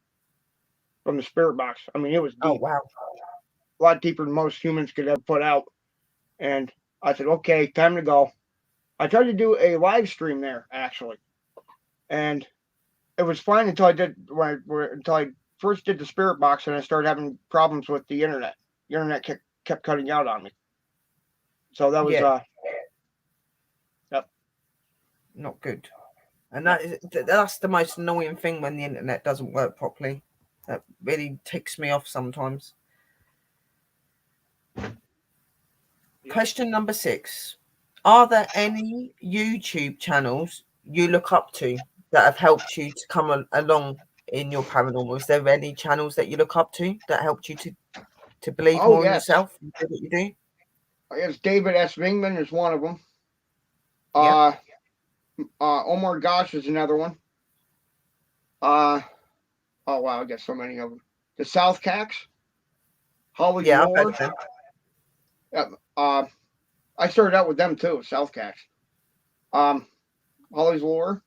from the spirit box. I mean, it was deep. Oh, wow. A lot deeper than most humans could ever put out. And I said, okay, time to go. I tried to do a live stream there, actually. And it was fine until I first did the spirit box, and I started having problems with the internet. The internet kept cutting out on me. So that was, yep. Not good. And that's the most annoying thing, when the internet doesn't work properly. That really ticks me off sometimes. Question number 6. Are there any YouTube channels you look up to that have helped you to come along in your paranormal? Is there any channels that you look up to that helped you to believe more in yourself and do what you do? I guess David S. Vingman is one of them. Yeah. Omar Gosh is another one. Oh wow, I got so many of them. The South Cacks, Holly Yeah, Moore. I've heard of them. I started out with them too, South Cax. Holly's Lore,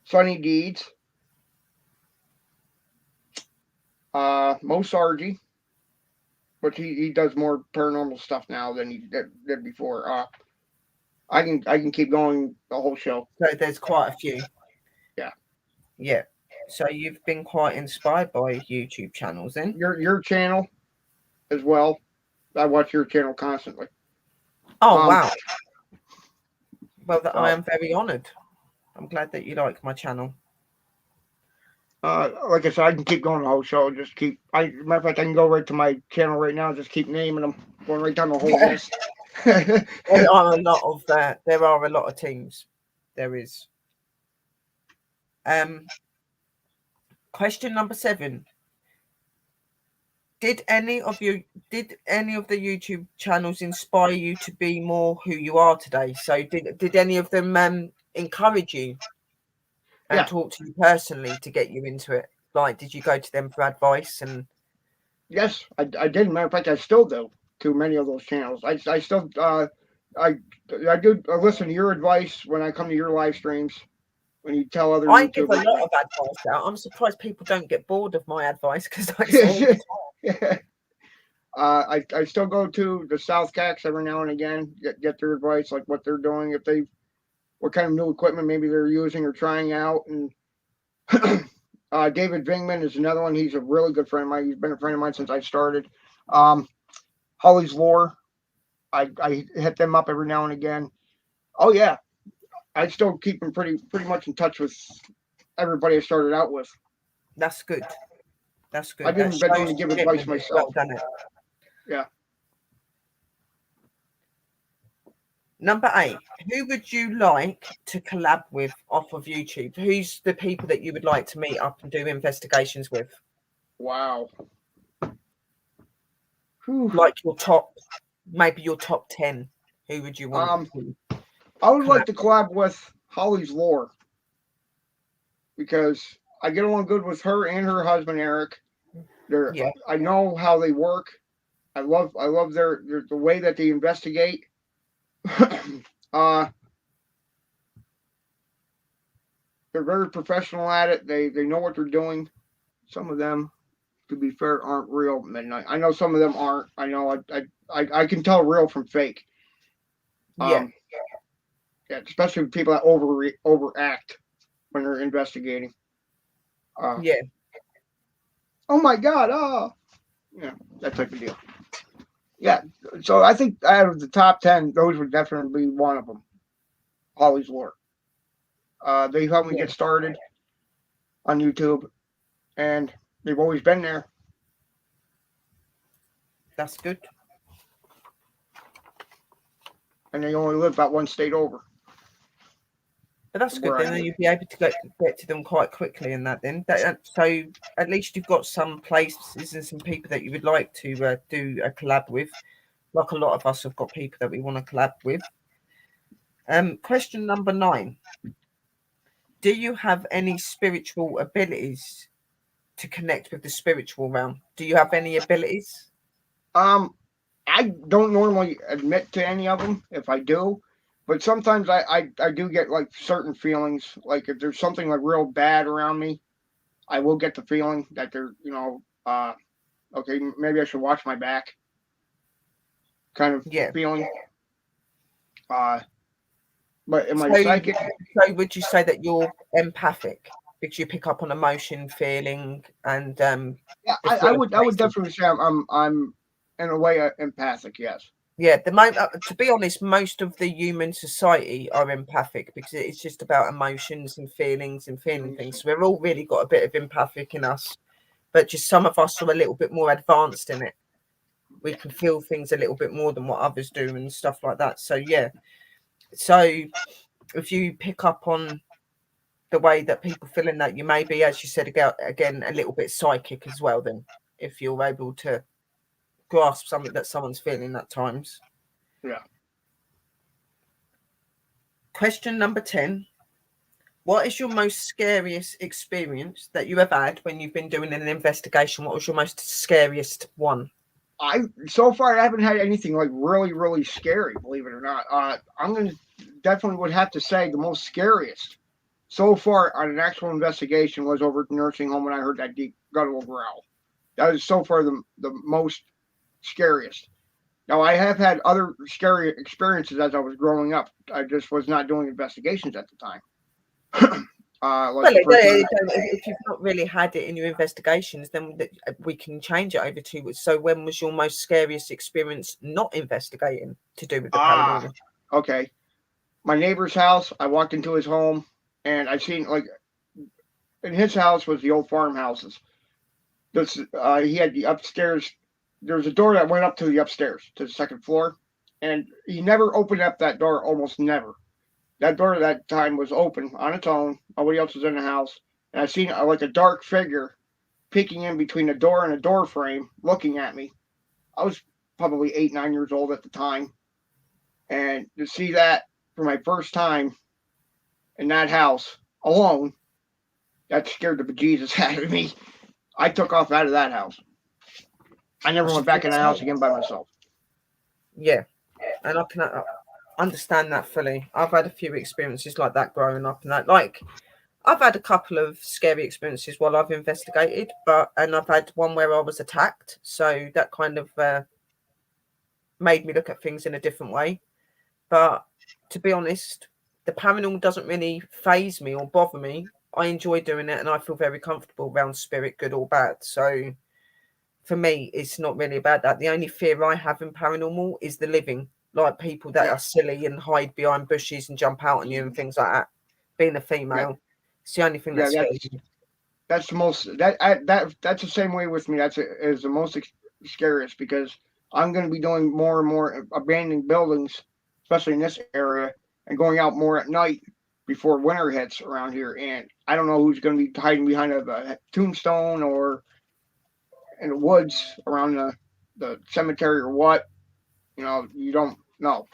Sunny Deeds, Mo Sargi, but he does more paranormal stuff now than he did before. I can keep going the whole show. So there's quite a few. Yeah. Yeah. So you've been quite inspired by YouTube channels then? Your channel as well. I watch your channel constantly. Oh, wow. Well, so, I am very honoured. I'm glad that you like my channel. Like I said, I can keep going the whole show. Just keep. Matter of fact, I can go right to my channel right now. Just keep naming them, going right down the whole list. There are a lot of that. There are a lot of teams. There is. Question number 7. Did any of the YouTube channels inspire you to be more who you are today? So did any of them encourage you and talk to you personally to get you into it? Like, did you go to them for advice? And yes, I did. Matter of fact, I still do to many of those channels. I still I do listen to your advice when I come to your live streams. When you tell other I give a YouTubers, lot of advice out. I'm surprised people don't get bored of my advice because I say all the time. I still go to the South Cax every now and again, get their advice, like what they're doing, what kind of new equipment maybe they're using or trying out. And David Vingman is another one. He's a really good friend of mine. He's been a friend of mine since I started. Holly's Lore, I hit them up every now and again. Oh yeah, I still keep them pretty much in touch with everybody I started out with. That's good. That's good. I've even been able to give advice myself. Well done it. Yeah. Number 8. Who would you like to collab with off of YouTube? Who's the people that you would like to meet up and do investigations with? Wow. Whew. Like maybe your top 10. Who would you want to? I would like to collab with Holly's Lore because I get along good with her and her husband Eric. I know how they work. I love the way that they investigate. They're very professional at it. They know what they're doing. Some of them, to be fair, aren't real midnight. I know some of them aren't. I know I can tell real from fake. Yeah, especially people that overact when they're investigating. Yeah. Oh my God! Yeah, that type of deal. Yeah, so I think out of the top 10, those would definitely be one of them. Holly's Lore. They helped me get started on YouTube, and they've always been there. That's good. And they only live about one state over. But that's good. Then you'll be able to get to them quite quickly in that then. So at least you've got some places and some people that you would like to do a collab with. Like a lot of us have got people that we want to collab with. Question number 9. Do you have any spiritual abilities to connect with the spiritual realm? Do you have any abilities? I don't normally admit to any of them if I do. But sometimes I do get like certain feelings, like if there's something like real bad around me, I will get the feeling that they're, okay, maybe I should watch my back kind of feeling. But am I psychic? So would you say that you're empathic because you pick up on emotion, feeling, and yeah, I would definitely say I'm in a way empathic, yes. Yeah, to be honest, most of the human society are empathic because it's just about emotions and feelings and feeling things. So we've all really got a bit of empathic in us, but just some of us are a little bit more advanced in it. We can feel things a little bit more than what others do and stuff like that. So yeah, so if you pick up on the way that people feel in that, you may be, as you said again, a little bit psychic as well. Then, if you're able to grasp something that someone's feeling at times. Yeah. Question number 10. What is your most scariest experience that you have had when you've been doing an investigation? What was your most scariest one? So far I haven't had anything like really, really scary, believe it or not. I'm gonna definitely would have to say the most scariest so far on an actual investigation was over at the nursing home when I heard that deep guttural growl. That is so far the most scariest. Now I have had other scary experiences as I was growing up. I just was not doing investigations at the time. Like Well, the first one, if you've not really had it in your investigations, then we can change it over to. So, when was your most scariest experience not investigating to do with the paranormal? Okay. My neighbor's house. I walked into his home, and I seen like in his house was the old farmhouses. This he had the upstairs. There was a door that went up to the upstairs to the second floor, and he never opened up that door. Almost never. That door at that time was open on its own. Nobody else was in the house, and I seen like a dark figure peeking in between the door and a door frame, looking at me. I was probably 8, 9 years old at the time, and to see that for my first time in that house alone, that scared the bejesus out of me. I took off out of that house. I never went back in that house again by myself. Yeah, and I can understand that fully. I've had a few experiences like that growing up, and that like I've had a couple of scary experiences while I've investigated, and I've had one where I was attacked, so that kind of made me look at things in a different way. But to be honest, the paranormal doesn't really faze me or bother me. I enjoy doing it, and I feel very comfortable around spirit, good or bad. So for me, it's not really about that. The only fear I have in paranormal is the living, like people that are silly and hide behind bushes and jump out on you and things like that. Being a female, it's the only thing that scares me. That's the most that's the same way with me. Is the most scariest because I'm going to be doing more and more abandoned buildings, especially in this area, and going out more at night before winter hits around here. And I don't know who's going to be hiding behind a tombstone or in the woods around the cemetery or what. You don't know.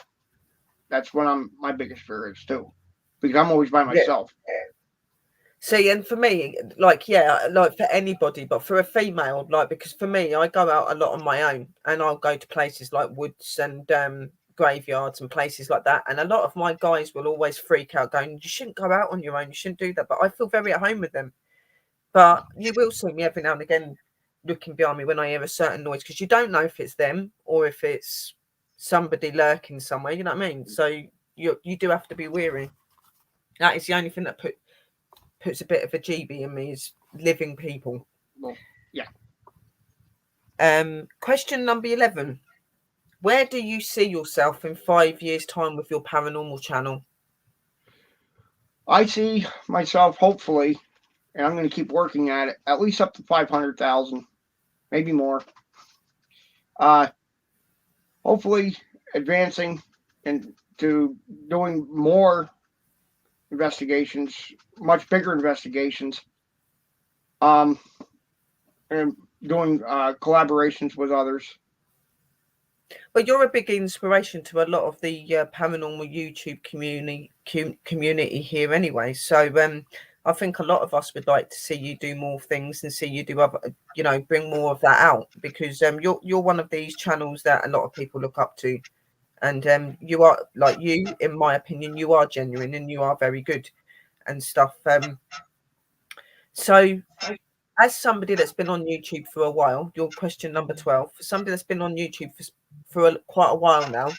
That's what my biggest fear is too, because I'm always by myself. Yeah. See, and for me, like for anybody, but for a female, because for me, I go out a lot on my own, and I'll go to places like woods and graveyards and places like that. And a lot of my guys will always freak out, going, "You shouldn't go out on your own. You shouldn't do that." But I feel very at home with them. But you will see me every now and again looking behind me when I hear a certain noise, because you don't know if it's them or if it's somebody lurking somewhere. You know what I mean? So you do have to be wary. That is the only thing that puts a bit of a GB in me, is living people. Well, yeah. Question number 11. Where do you see yourself in 5 years' time with your paranormal channel? I see myself, hopefully, and I'm going to keep working at it, at least up to 500,000, maybe more. Hopefully advancing into doing more investigations, much bigger investigations, and doing collaborations with others. Well, you're a big inspiration to a lot of the paranormal YouTube community here anyway. So I think a lot of us would like to see you do more things and see you do other, bring more of that out, because you're one of these channels that a lot of people look up to. And you are, like you, in my opinion, you are genuine and you are very good and stuff. So as somebody that's been on YouTube for a while, your question number 12, for somebody that's been on YouTube for quite a while now,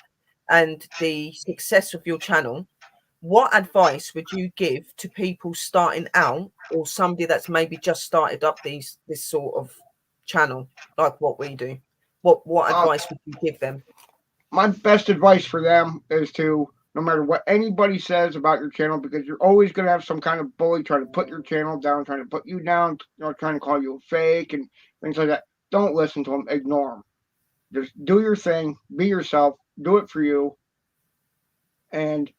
and the success of your channel, what advice would you give to people starting out, or somebody that's maybe just started up this sort of channel, like what we do? What advice would you give them? My best advice for them is to, no matter what anybody says about your channel, because you're always going to have some kind of bully trying to put your channel down, trying to put you down, trying to call you a fake and things like that. Don't listen to them. Ignore them. Just do your thing. Be yourself. Do it for you. And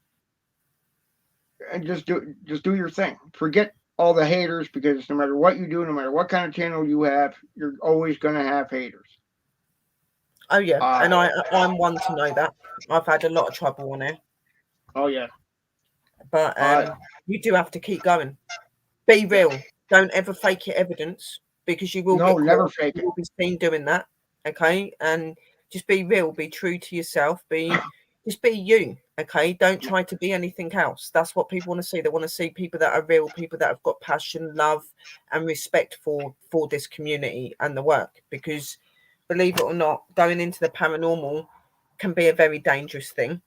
just do your thing. Forget all the haters, because no matter what you do, no matter what kind of channel you have, you're always going to have haters. Oh yeah, and I'm one to know that. I've had a lot of trouble on it. Oh yeah, but you do have to keep going. Be real. Don't ever fake your evidence, because you will. No, never fake it. You will be seen doing that, okay? And just be real, be true to yourself, just be you, okay? Don't try to be anything else. That's what people want to see. They want to see people that are real, people that have got passion, love, and respect for this community and the work. Because believe it or not, going into the paranormal can be a very dangerous thing.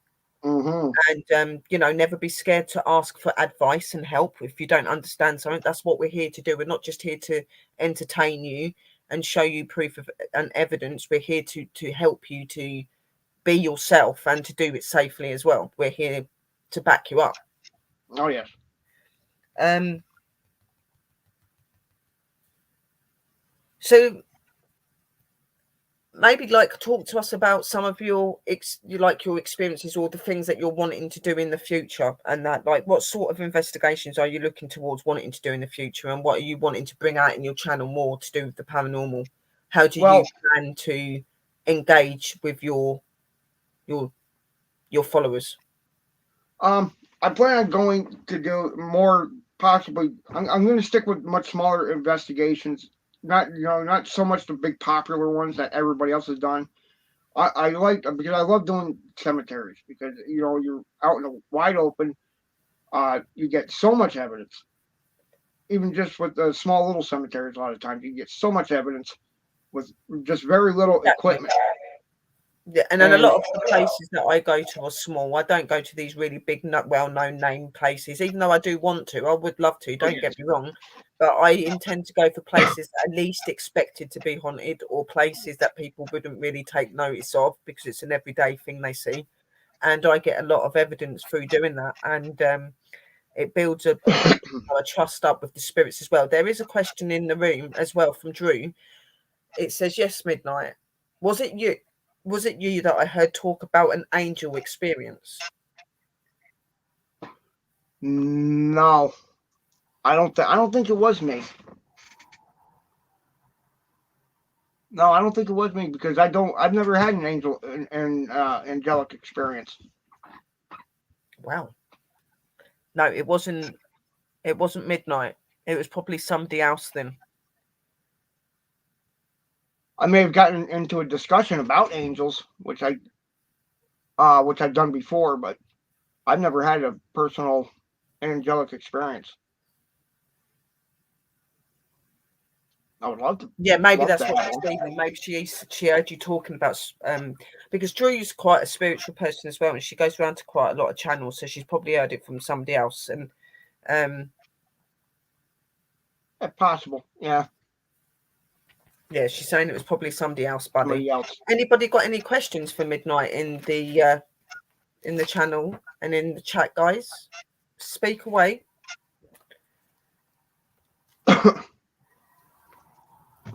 Mm-hmm. And never be scared to ask for advice and help if you don't understand something. That's what we're here to do. We're not just here to entertain you and show you proof of and evidence. We're here to help you to be yourself and to do it safely as well. We're here to back you up. Oh yes. So maybe talk to us about some of your experiences or the things that you're wanting to do in the future, and that what sort of investigations are you looking towards wanting to do in the future, and what are you wanting to bring out in your channel more to do with the paranormal? How do you plan to engage with your followers? I plan on going to do more. Possibly, I'm going to stick with much smaller investigations. Not so much the big popular ones that everybody else has done. I like because I love doing cemeteries because you're out in the wide open. You get so much evidence, even just with the small little cemeteries. A lot of times, you get so much evidence with just very little equipment. Yeah, and then a lot of the places that I go to are small. I don't go to these really big, well-known name places, even though I do want to. I would love to, don't get me wrong. But I intend to go for places that are least expected to be haunted, or places that people wouldn't really take notice of because it's an everyday thing they see. And I get a lot of evidence through doing that. And it builds a trust up with the spirits as well. There is a question in the room as well from Drew. It says, yes, Midnight. Was it you that I heard talk about an angel experience? No, I don't think it was me. No, I don't think it was me because I've never had an angelic experience. Wow. No, it wasn't Midnight. It was probably somebody else then. I may have gotten into a discussion about angels, which I've done before, but I've never had a personal angelic experience. I would love to. Yeah, maybe that's what she's thinking. Maybe she heard you talking about because Drew's quite a spiritual person as well, and she goes around to quite a lot of channels, so she's probably heard it from somebody else. And possible, yeah. Yeah, she's saying it was probably somebody else, buddy. Somebody else. Anybody got any questions for Midnight in the channel and in the chat, guys? Speak away.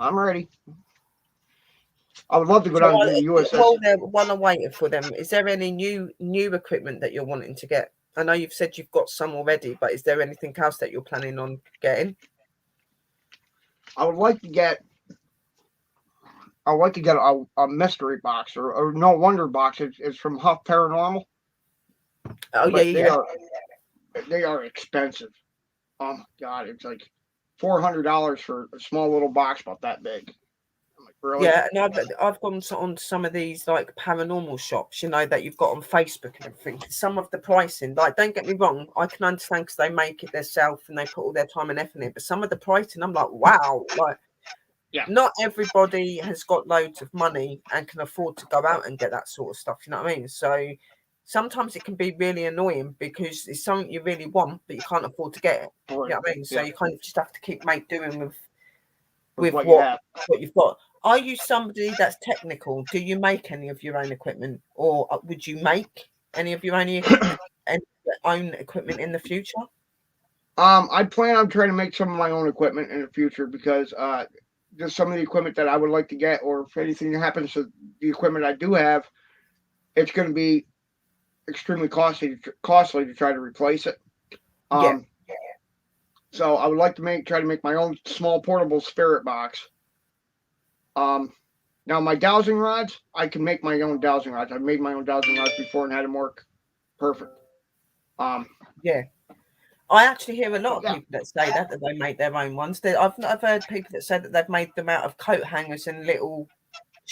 I'm ready. I would love to go down to the USS. While I'm waiting for them, is there any new equipment that you're wanting to get? I know you've said you've got some already, but is there anything else that you're planning on getting? I would like to get a mystery box or no wonder box. It's from Huff Paranormal. Oh, but yeah. They are expensive. Oh my God, it's like $400 for a small little box about that big. I'm like, really? Yeah, and I've gone on some of these paranormal shops, that you've got on Facebook and everything. Some of the pricing, don't get me wrong, I can understand because they make it themselves and they put all their time and effort in it. But some of the pricing, I'm like, wow, yeah. Not everybody has got loads of money and can afford to go out and get that sort of stuff. You know what I mean? So sometimes it can be really annoying because it's something you really want, but you can't afford to get it. You know what I mean? So you kind of just have to keep doing with what you've got. Are you somebody that's technical? Do you make any of your own equipment, or would you make any of your own equipment in the future? I plan on trying to make some of my own equipment in the future because just some of the equipment that I would like to get, or if anything happens to the equipment I do have, it's going to be extremely costly to try to replace it. So I would like to try to make my own small portable spirit box. Now my dowsing rods, I can make my own dowsing rods. I've made my own dowsing rods before and had them work perfect. Yeah. I actually hear a lot of people that say that they make their own ones. I've heard people that say that they've made them out of coat hangers and little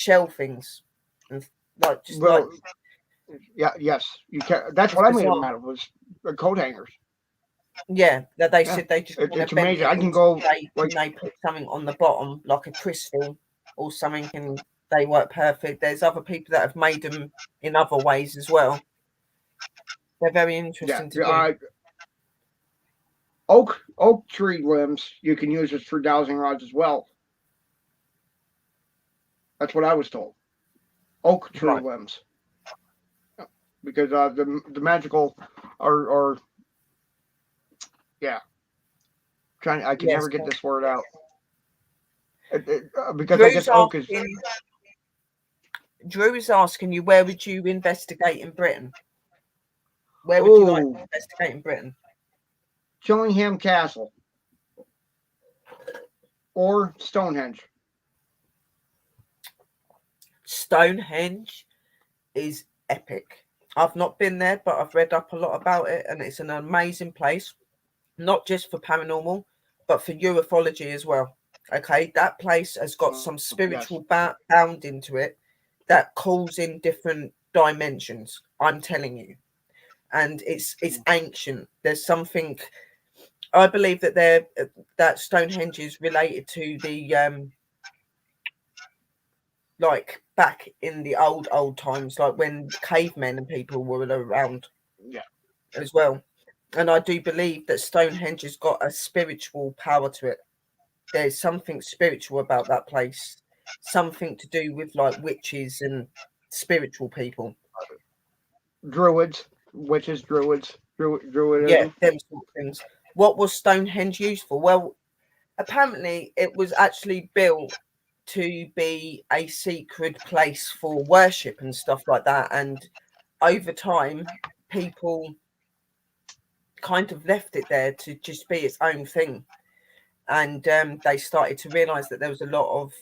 shelvings and like just Well, like yeah, yes, you can. That's it's what I made them bizarre. out of, was coat hangers. Yeah, that they Yeah, said they just want to it's bend amazing. it I can into go shape like, and they put something on the bottom like a crystal or something and they work perfect. There's other people that have made them in other ways as well. They're very yeah, interesting to do. oak tree limbs you can use as for dowsing rods as well. That's what I was told. Oak tree Right. limbs, because the magical or yeah, trying. I can Yes. never get this word out. Because I Drew's guess oak is. asking Drew is asking you, where would you investigate in Britain? Where would you like to Oh, investigate in Britain? Chillingham Castle or Stonehenge. Stonehenge is epic. I've not been there, but I've read up a lot about it, and it's an amazing place, not just for paranormal, but for ufology as well. Okay, that place has got some Yes. spiritual bound into it that calls in different dimensions. I'm telling you, and it's ancient. There's something. I believe that that Stonehenge is related to the like back in the old times, like when cavemen and people were around Yeah. as well. And I do believe that Stonehenge has got a spiritual power to it. There's something spiritual about that place, something to do with like witches and spiritual people. Druids, witches, Yeah, druidism. them sort of things. What was Stonehenge used for? Well, apparently it was actually built to be a secret place for worship and stuff like that. And over time, people kind of left it there to just be its own thing. And they started to realize that there was a lot of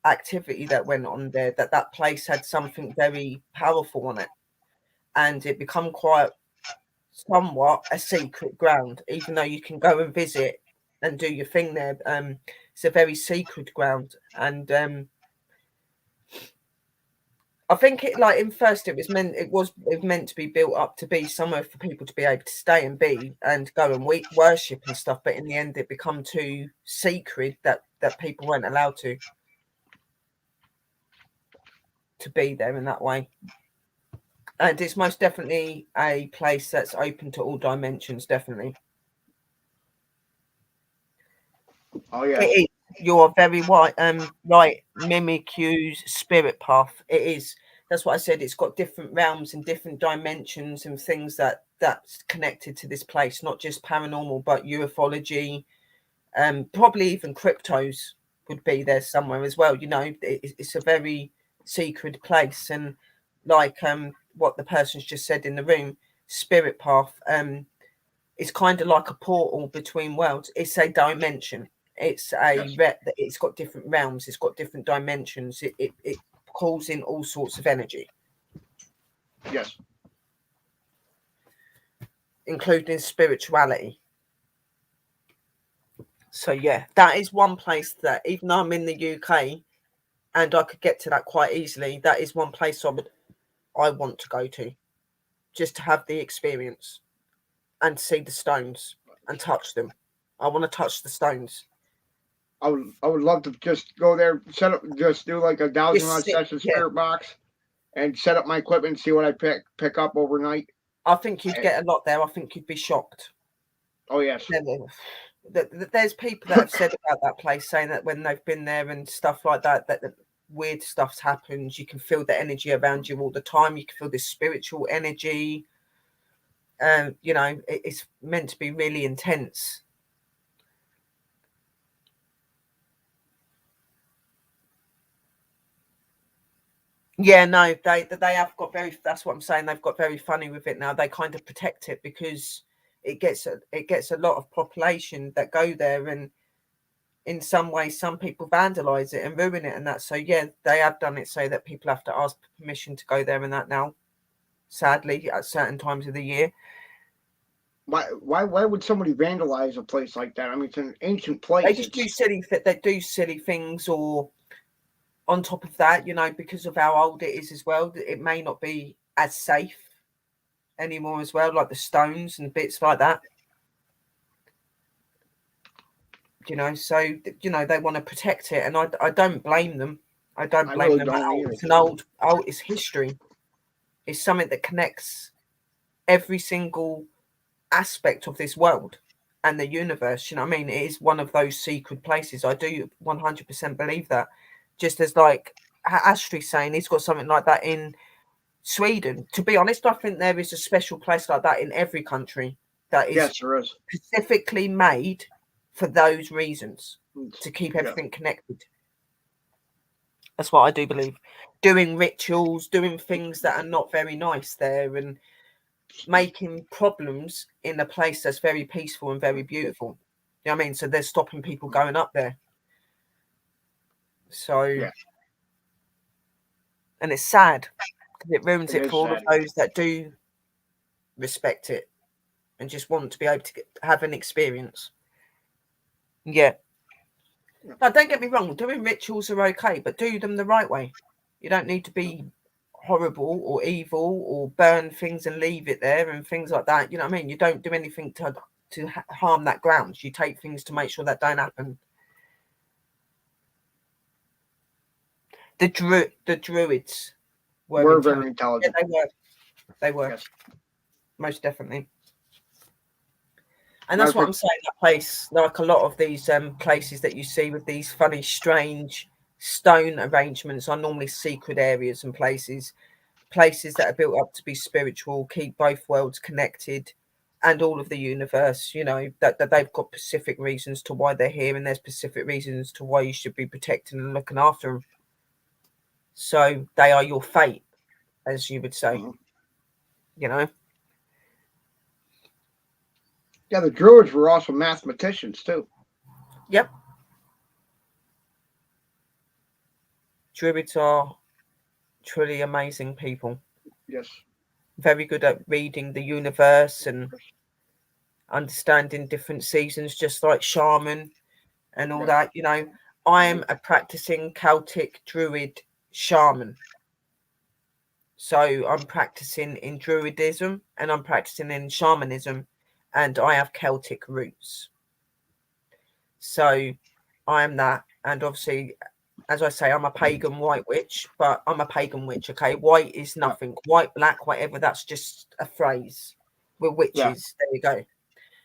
activity that went on there, that place had something very powerful on it. And it become quite somewhat a secret ground, even though you can go and visit and do your thing there. It's a very secret ground. And I think it like in first it was meant to be built up to be somewhere for people to be able to stay and be and go and worship and stuff, but in the end it become too secret that people weren't allowed to be there in that way. And it's most definitely a place that's open to all dimensions, definitely. Oh yeah. It is. You're very right. Right. Mimikyu's spirit path. It is. That's what I said. It's got different realms and different dimensions and things that's connected to this place. Not just paranormal, but ufology. Probably even cryptos would be there somewhere as well. You know, it's a very secret place, and like what the person's just said in the room, spirit path. It's kind of like a portal between worlds. It's a dimension. It's it's got different realms. It's got different dimensions. It calls in all sorts of energy, Yes. including spirituality. So yeah, that is one place that even though I'm in the UK and I could get to that quite easily, that is one place I want to go to, just to have the experience and see the stones and touch them. I want to touch the stones. I would love to just go there, set up, just do like a dowsing Just rod sit, session yeah. spirit box, and set up my equipment and see what I pick up overnight. I think you'd get a lot there. I think you'd be shocked. Oh yes. There's people that have said about that place, saying that when they've been there and stuff like that, that the weird stuff happens. You can feel the energy around you all the time. You can feel this spiritual energy. You know, it's meant to be really intense. Yeah, no, they have got very. That's what I'm saying. They've got very funny with it now. They kind of protect it because it gets a lot of population that go there, and in some ways, some people vandalize it and ruin it, and that. So yeah, they have done it so that people have to ask permission to go there and that now. Sadly, at certain times of the year. Why would somebody vandalize a place like that? I mean, it's an ancient They place. just do silly things, or on top of that, you know, because of how old it is as well, it may not be as safe anymore as well, like the stones and bits like that. You know, so you know they want to protect it, and I don't blame them. I don't blame really them don't at all. either. It's an old, it's history. It's something that connects every single aspect of this world and the universe. You know what I mean? It is one of those secret places. I do 100% believe that. Just as like Astrid's saying, he's got something like that in Sweden. To be honest, I think there is a special place like that in every country that is Yes, there is. specifically made for those reasons, to keep everything connected. That's what I do believe. Doing rituals, doing things that are not very nice there, and making problems in a place that's very peaceful and very beautiful. You know what I mean? So they're stopping people going up there. So, and it's sad because it ruins it for all of those that do respect it and just want to be able to have an experience. Yeah. Now, don't get me wrong, doing rituals are okay, but do them the right way. You don't need to be horrible or evil or burn things and leave it there and things like that. You know what I mean? You don't do anything to harm that ground. You take things to make sure that don't happen. The druids were very intelligent. Yeah, they were. Yes. Most definitely. And that's what I'm saying, that place, like a lot of these places that you see with these funny, strange stone arrangements, are normally secret areas and places that are built up to be spiritual, keep both worlds connected, and all of the universe, you know, that they've got specific reasons to why they're here, and there's specific reasons to why you should be protecting and looking after them. So they are your fate, as you would say, you know. Yeah, the Druids were also mathematicians too. Yep. Druids are truly amazing people. Yes. Very good at reading the universe and understanding different seasons, just like shaman and all that. You know, I am a practicing Celtic Druid shaman. So I'm practicing in Druidism and I'm practicing in shamanism, and I have Celtic roots. So I am that. And obviously, as I say, I'm a pagan white witch, but I'm a pagan witch, okay? White is nothing. White, black, whatever, that's just a phrase. We're witches. There you go.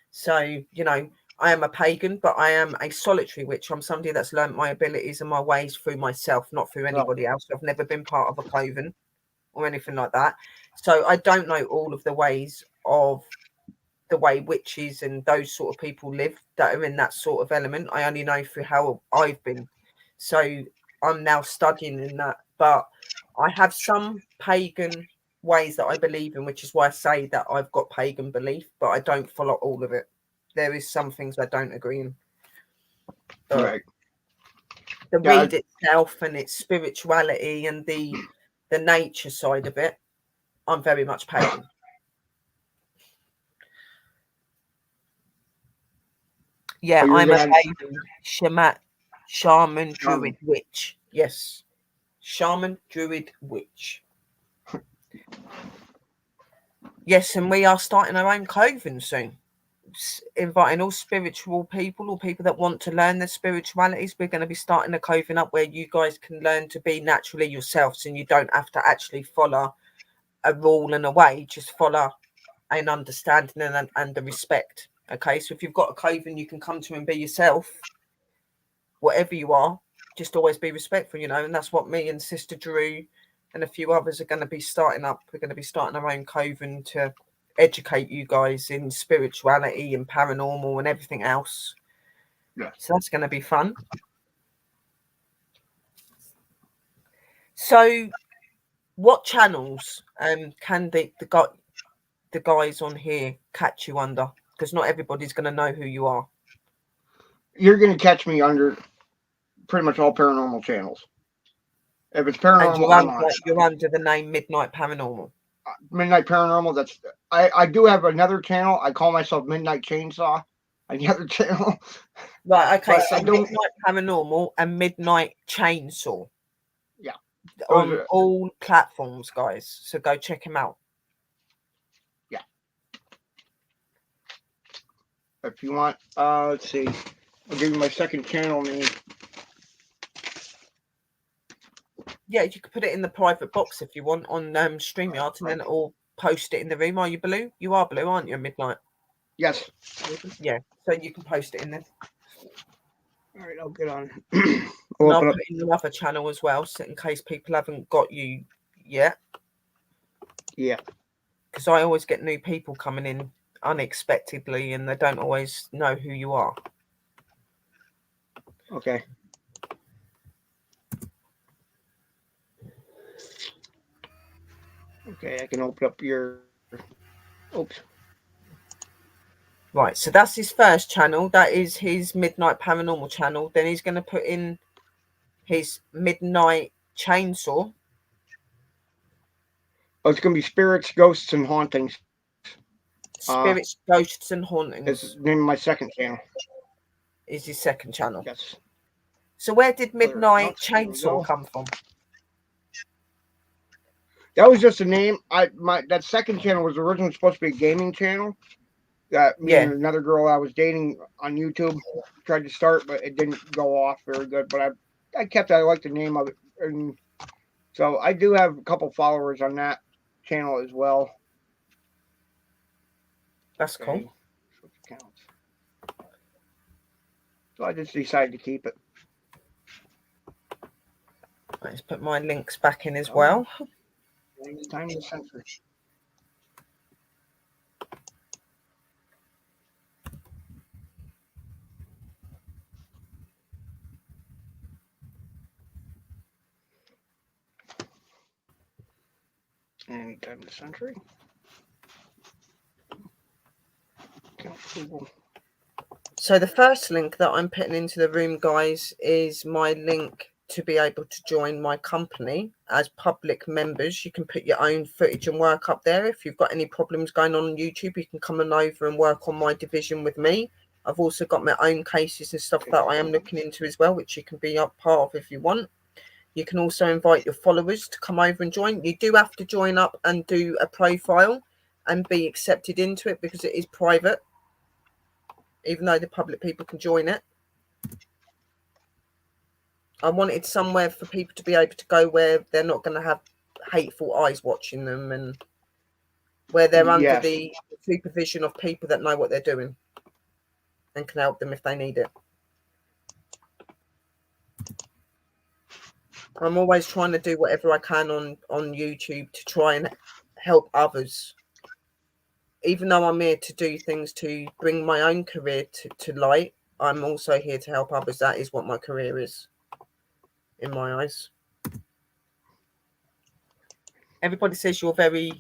So, you know, I am a pagan, but I am a solitary witch. I'm somebody that's learnt my abilities and my ways through myself, not through anybody else. I've never been part of a coven or anything like that. So I don't know all of the ways of the way witches and those sort of people live that are in that sort of element. I only know through how I've been. So I'm now studying in that. But I have some pagan ways that I believe in, which is why I say that I've got pagan belief, but I don't follow all of it. There is some things I don't agree in. But the read itself and its spirituality and the nature side of it, I'm very much pagan. Yeah, I'm a pagan shaman, druid, witch. Yes. Shaman, druid, witch. Yes, and we are starting our own coven soon. Inviting all spiritual people or people that want to learn their spiritualities. We're going to be starting a coven up where you guys can learn to be naturally yourselves, and you don't have to actually follow a rule and a way. Just follow an understanding and a respect. Okay, so if you've got a coven, you can come to and be yourself, whatever you are. Just always be respectful, you know, and that's what me and Sister Drew and a few others are going to be starting up. We're going to be starting our own coven to educate you guys in spirituality and paranormal and everything else. Yeah. So that's going to be fun. So what channels can the guys on here catch you under? Because not everybody's going to know who you are. You're going to catch me under pretty much all paranormal channels. If it's paranormal, and you're under the name Midnight Paranormal. Midnight Paranormal. That's I do have another channel. I call myself Midnight Chainsaw. Another channel. Right. Okay. So Midnight Paranormal and Midnight Chainsaw. on all platforms, guys. So go check him out. Yeah. If you want, let's see. I'll give you my second channel name. Yeah, you could put it in the private box if you want on StreamYard, and then it'll post it in the room. Are you Blue? You are Blue, aren't you, Midnight? Yes. Yeah, so you can post it in there. All right, I'll get on. And I'll put it in the other channel as well, so in case people haven't got you yet. Yeah. Because I always get new people coming in unexpectedly, and they don't always know who you are. Okay. Okay, I can open up your. Oops. Right, so that's his first channel. That is his Midnight Paranormal channel. Then he's going to put in his Midnight Chainsaw. Oh, it's going to be Spirits, Ghosts, and Hauntings. Spirits, Ghosts, and Hauntings. It's the name of my second channel. Is his second channel. Yes. So where did Midnight Chainsaw come from? That was just a name. That second channel was originally supposed to be a gaming channel. Me and another girl I was dating on YouTube tried to start, but it didn't go off very good. But I like the name of it, and so I do have a couple followers on that channel as well. That's cool. So I just decided to keep it. Let's put my links back in as well. Time to censor. Anytime the century. So the first link that I'm putting into the room, guys, is my link to be able to join my company as public members. You can put your own footage and work up there. If you've got any problems going on YouTube, you can come on over and work on my division with me. I've also got my own cases and stuff that I am looking into as well, which you can be a part of if you want. You can also invite your followers to come over and join. You do have to join up and do a profile and be accepted into it because it is private, even though the public people can join it. I wanted somewhere for people to be able to go where they're not going to have hateful eyes watching them, and where they're under the supervision of people that know what they're doing and can help them if they need it. I'm always trying to do whatever I can on YouTube to try and help others. Even though I'm here to do things to bring my own career to light, I'm also here to help others. That is what my career is, in my eyes. Everybody says you're very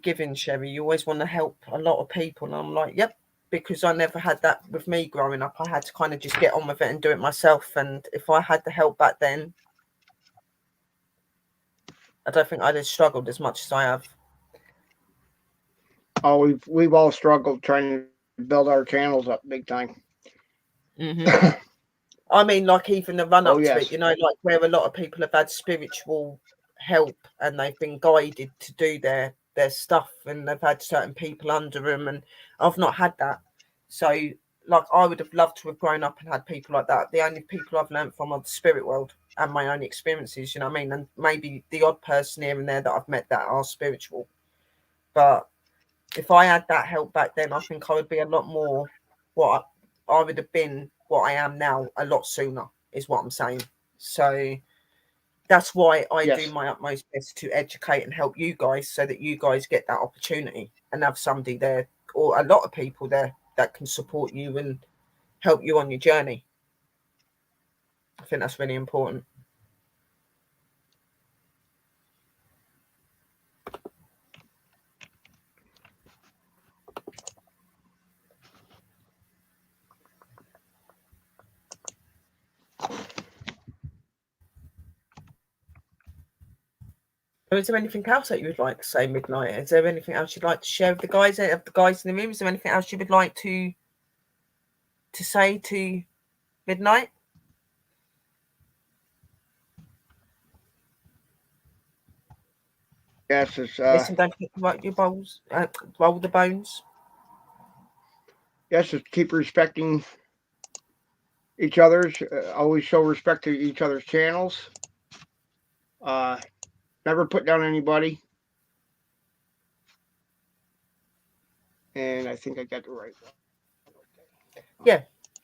giving, Sherry. You always want to help a lot of people. And I'm like, yep, because I never had that with me growing up. I had to kind of just get on with it and do it myself. And if I had the help back then, I don't think I'd have struggled as much as I have. Oh, we've all struggled trying to build our channels up big time. Mm-hmm. I mean, like even the run up to yes. it, you know, like where a lot of people have had spiritual help and they've been guided to do their stuff, and they've had certain people under them, and I've not had that. So like I would have loved to have grown up and had people like that. The only people I've learned from are the spirit world and my own experiences, you know what I mean? And maybe the odd person here and there that I've met that are spiritual. But if I had that help back then, I think I would be a lot more what I would have been what I am now a lot sooner, is what I'm saying. So that's why I do my utmost best to educate and help you guys, so that you guys get that opportunity and have somebody there, or a lot of people there, that can support you and help you on your journey. I think that's really important. Is there anything else that you would like to say, Midnight? Is there anything else you'd like to share with the guys in the room? Is there anything else you would like to say to Midnight? Yes, it's Listen, don't forget to roll your bowls, roll the bones. yes, it's keep respecting each other's. Always show respect to each other's channels. Never put down anybody. And I think I got the right one. Yeah,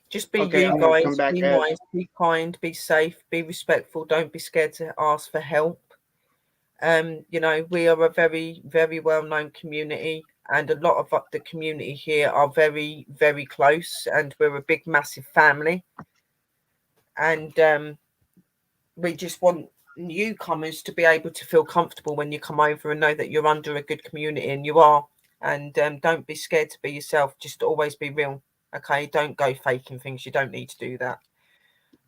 just be Okay, you I'm gonna come guys. back Be as nice, be kind, be safe, be respectful. Don't be scared to ask for help. You know, we are a very, very well-known community, and a lot of the community here are very, very close, and we're a big, massive family. And we just want newcomers to be able to feel comfortable when you come over and know that you're under a good community, and you are. And don't be scared to be yourself. Just always be real. Okay, don't go faking things. You don't need to do that.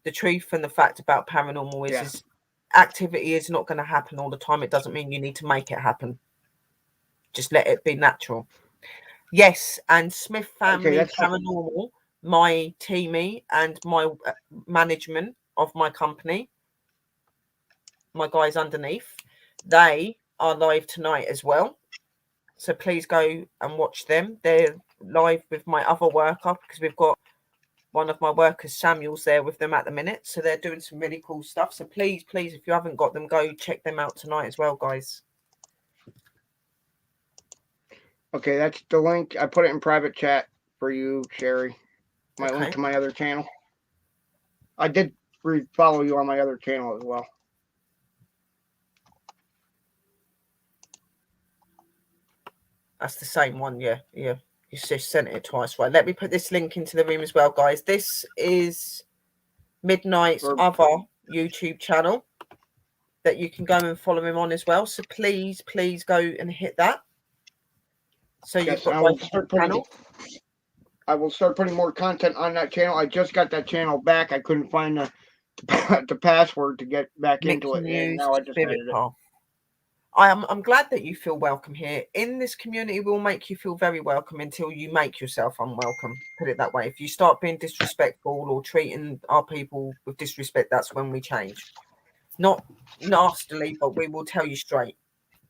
The truth and the fact about paranormal is activity is not going to happen all the time. It doesn't mean you need to make it happen. Just let it be natural. Yes, and Smith Family that's Paranormal, my teamie and my management of my company, my guys underneath, they are live tonight as well. So please go and watch them. They're live with my other worker because we've got one of my workers, Samuel's, there with them at the minute. So they're doing some really cool stuff. So please, if you haven't got them, go check them out tonight as well, guys. okay. That's the link. I put it in private chat for you, Sherry. My link to my other channel. I did follow you on my other channel as well. That's the same one, yeah. You just sent it twice, right? Let me put this link into the room as well, guys. This is Midnight's other YouTube channel that you can go and follow him on as well. So please go and hit that. So you've got both channels. I will start putting more content on that channel. I just got that channel back. I couldn't find the password to get back into it, and now I just added it. I'm glad that you feel welcome here. In this community, we'll make you feel very welcome until you make yourself unwelcome. Put it that way. If you start being disrespectful or treating our people with disrespect, that's when we change. Not nastily, but we will tell you straight.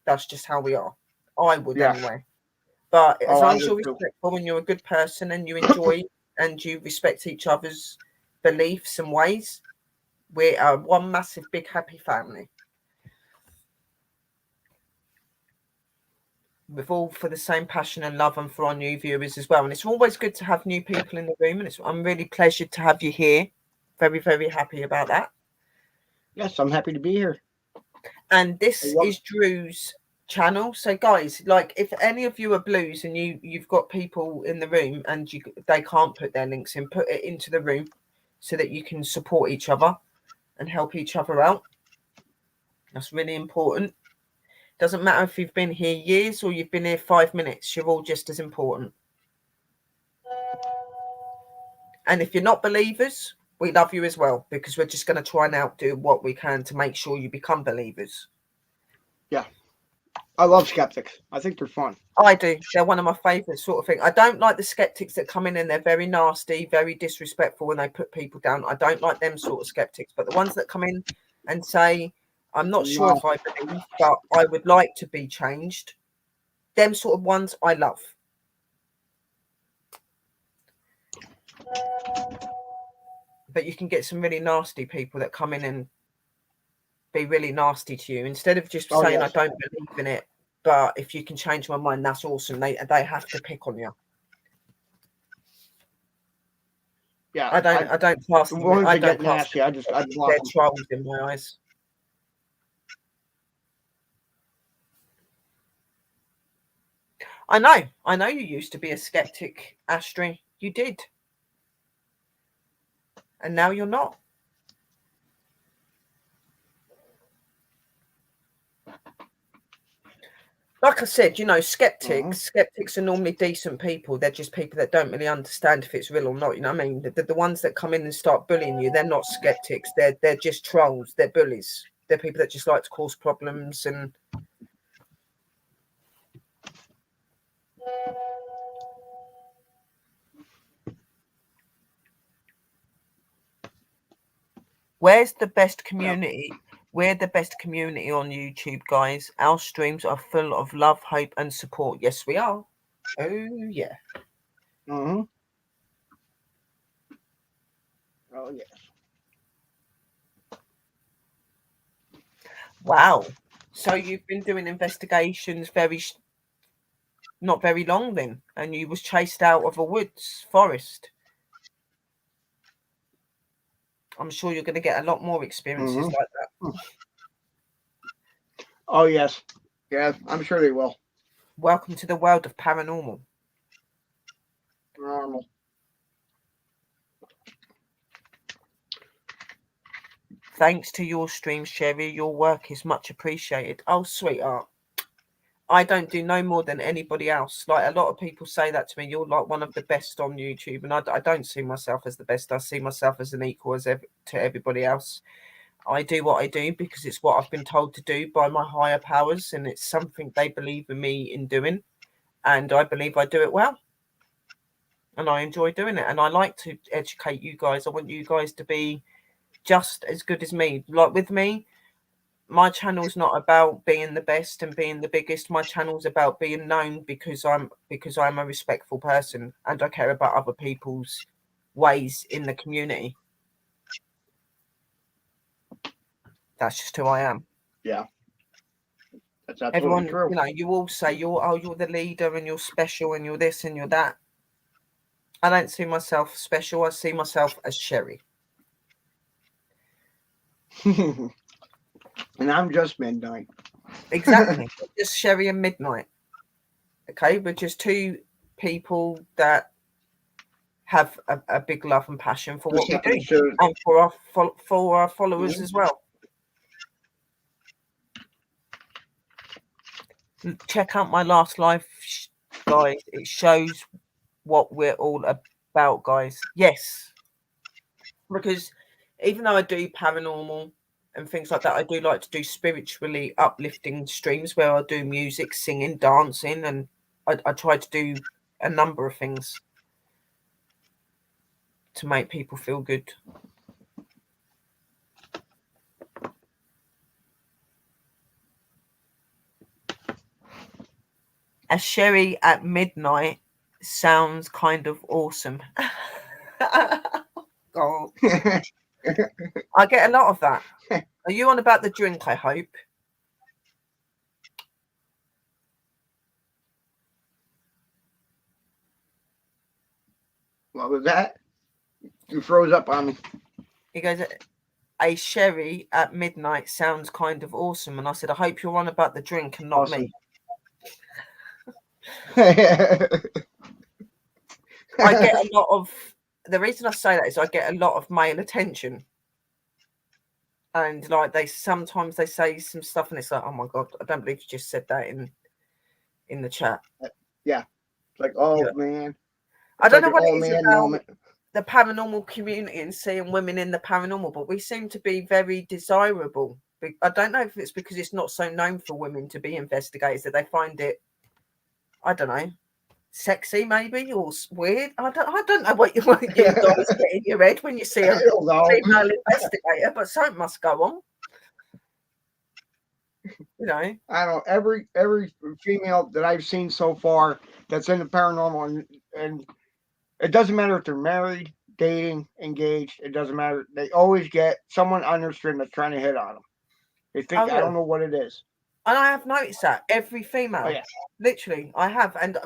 That's just how we are. I would anyway. But as long as you're respectful and you're a good person and you enjoy and you respect each other's beliefs and ways, we are one massive, big, happy family. We've all for the same passion and love, and for our new viewers as well. And it's always good to have new people in the room, and I'm really pleasured to have you here. Very, very happy about that. Yes, I'm happy to be here. And this is Drew's channel. So guys, like, if any of you are blues and you've got people in the room and they can't put their links in, put it into the room so that you can support each other and help each other out. That's really important. Doesn't matter if you've been here years or you've been here 5 minutes, you're all just as important. And if you're not believers, we love you as well, because we're just going to try and outdo what we can to make sure you become believers. Yeah. I love skeptics. I think they're fun. I do. They're one of my favourite sort of thing. I don't like the skeptics that come in and they're very nasty, very disrespectful when they put people down. I don't like them sort of skeptics. But the ones that come in and say, I'm not sure if I believe, but I would like to be changed. Them sort of ones I love. But you can get some really nasty people that come in and be really nasty to you. Instead of just saying, I don't believe in it, but if you can change my mind, that's awesome. They have to pick on you. Yeah, I don't class them. I don't class nasty. they're trolls in my eyes. I know you used to be a skeptic, Astrid. You did. And now you're not. Like I said, skeptics are normally decent people. They're just people that don't really understand if it's real or not. You know what I mean? The ones that come in and start bullying you, they're not skeptics. They're just trolls. They're bullies. They're people that just like to cause problems and where's the best community? We're the best community on YouTube, guys. Our streams are full of love, hope, and support. Yes, we are. Oh, yeah. Mm-hmm. Oh, yes. Wow. So you've been doing investigations not very long then, and you was chased out of a woods forest. I'm sure you're going to get a lot more experiences like that. Oh, yes. Yeah, I'm sure they will. Welcome to the world of paranormal. Paranormal. Thanks to your streams, Sherry. Your work is much appreciated. Oh, sweetheart. I don't do no more than anybody else. Like, a lot of people say that to me. You're like one of the best on YouTube. And I don't see myself as the best. I see myself as an equal to everybody else. I do what I do because it's what I've been told to do by my higher powers. And it's something they believe in me in doing. And I believe I do it well. And I enjoy doing it. And I like to educate you guys. I want you guys to be just as good as me. Like with me, my channel's not about being the best and being the biggest. My channel's about being known because I'm a respectful person and I care about other people's ways in the community. That's just who I am. Yeah. That's absolutely true. You know, you all say you're the leader and you're special and you're this and you're that. I don't see myself special. I see myself as Sherry. And I'm just Midnight. Exactly. Just Sherry and Midnight. Okay, we're just two people that have a big love and passion for what we do, and for our followers as well. Check out my last live, guys. It shows what we're all about, guys. Yes, because even though I do paranormal and things like that, I do like to do spiritually uplifting streams where I do music, singing, dancing, and I try to do a number of things to make people feel good. A Sherry at midnight sounds kind of awesome. Oh. I get a lot of that. Are you on about the drink, I hope? What was that? You froze up on me. He goes, a Sherry at midnight sounds kind of awesome. And I said, I hope you're on about the drink and not Awesome. me. I get a lot of, the reason I say that is I get a lot of male attention. And like sometimes they say some stuff and it's like, oh my God, I don't believe you just said that in the chat. Yeah. Like, oh Yeah. man. I don't know what it it is about the paranormal community and seeing women in the paranormal, but we seem to be very desirable. I don't know if it's because it's not so known for women to be investigators that they find it, I don't know, sexy maybe or weird. I don't know what you guys get in your head when you see a female investigator, but something must go on. You know, I don't know, every female that I've seen so far that's in the paranormal, and it doesn't matter if they're married, dating, engaged, it doesn't matter. They always get someone on their stream that's trying to hit on them. They think, I don't know what it is. And I have noticed that every female, oh, yeah. Literally, I have, and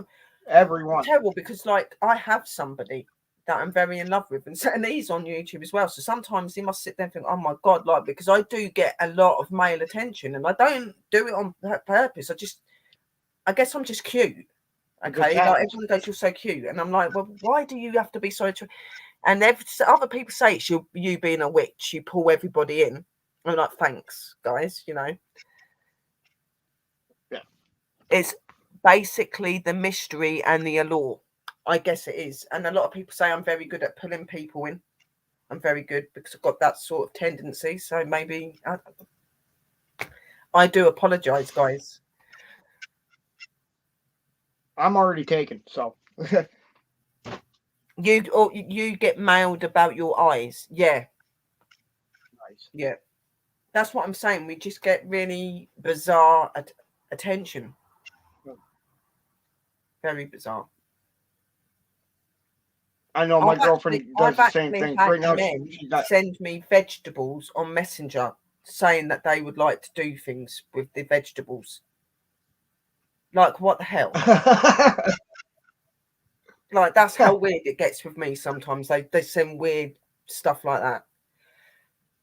everyone. It's terrible because, like, I have somebody that I'm very in love with, and he's on YouTube as well. So sometimes he must sit there and think, "Oh my God!" Like, because I do get a lot of male attention, and I don't do it on purpose. I guess I'm just cute. Okay, like everyone goes, "You're so cute," and I'm like, "Well, why do you have to be so?" And other people say it's you being a witch. You pull everybody in. I'm like, thanks, guys. You know, yeah, it's basically the mystery and the allure. I guess it is. And a lot of people say I'm very good at pulling people in. I'm very good because I've got that sort of tendency. So maybe I do apologize, guys. I'm already taken, so. You get mailed about your eyes. Yeah. Nice. Yeah. That's what I'm saying. We just get really bizarre attention. Very bizarre. I know my girlfriend does the same thing. Had Right now, men she got send me vegetables on Messenger saying that they would like to do things with the vegetables. Like, what the hell? Like, that's how weird it gets with me sometimes. They send weird stuff like that.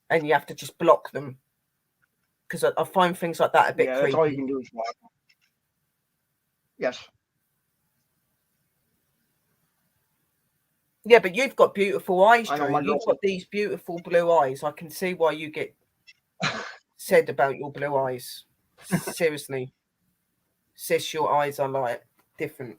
And you have to just block them. Because I find things like that a bit yeah, creepy. that's all you can do is block them. Yes. Yeah, but you've got beautiful eyes, I know Drew. my You've girlfriend. got these beautiful blue eyes. I can see why you get said about your blue eyes. Seriously. Sis, your eyes are like different.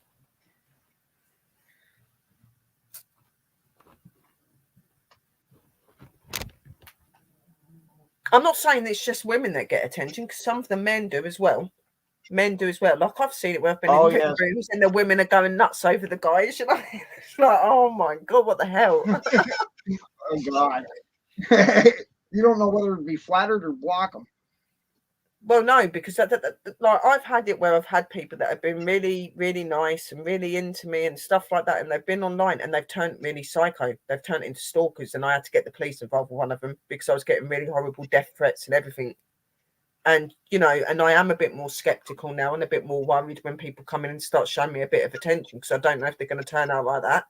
I'm not saying it's just women that get attention, because some of the men do as well. Men do as well. Like, I've seen it where I've been in living rooms and the women are going nuts over the guys. You know, it's like, oh my God, what the hell? Oh God. You don't know whether to be flattered or block them. Well, no, because like, I've had it where I've had people that have been really, really nice and really into me and stuff like that, and they've been online and they've turned really psycho. They've turned into stalkers, and I had to get the police involved with one of them because I was getting really horrible death threats and everything. And, you know, and I am a bit more skeptical now and a bit more worried when people come in and start showing me a bit of attention, because I don't know if they're going to turn out like that.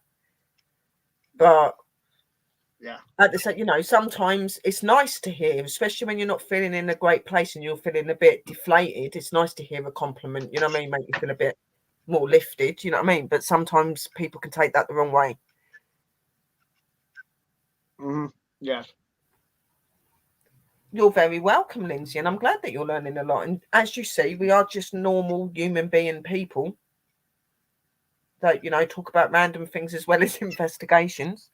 But yeah, at the same, you know, sometimes it's nice to hear, especially when you're not feeling in a great place and you're feeling a bit deflated. It's nice to hear a compliment, you know what I mean? Make you feel a bit more lifted, you know what I mean? But sometimes people can take that the wrong way. Mm-hmm. Yes. You're very welcome, Lindsay, and I'm glad that you're learning a lot. And as you see, we are just normal human being people that, you know, talk about random things as well as investigations.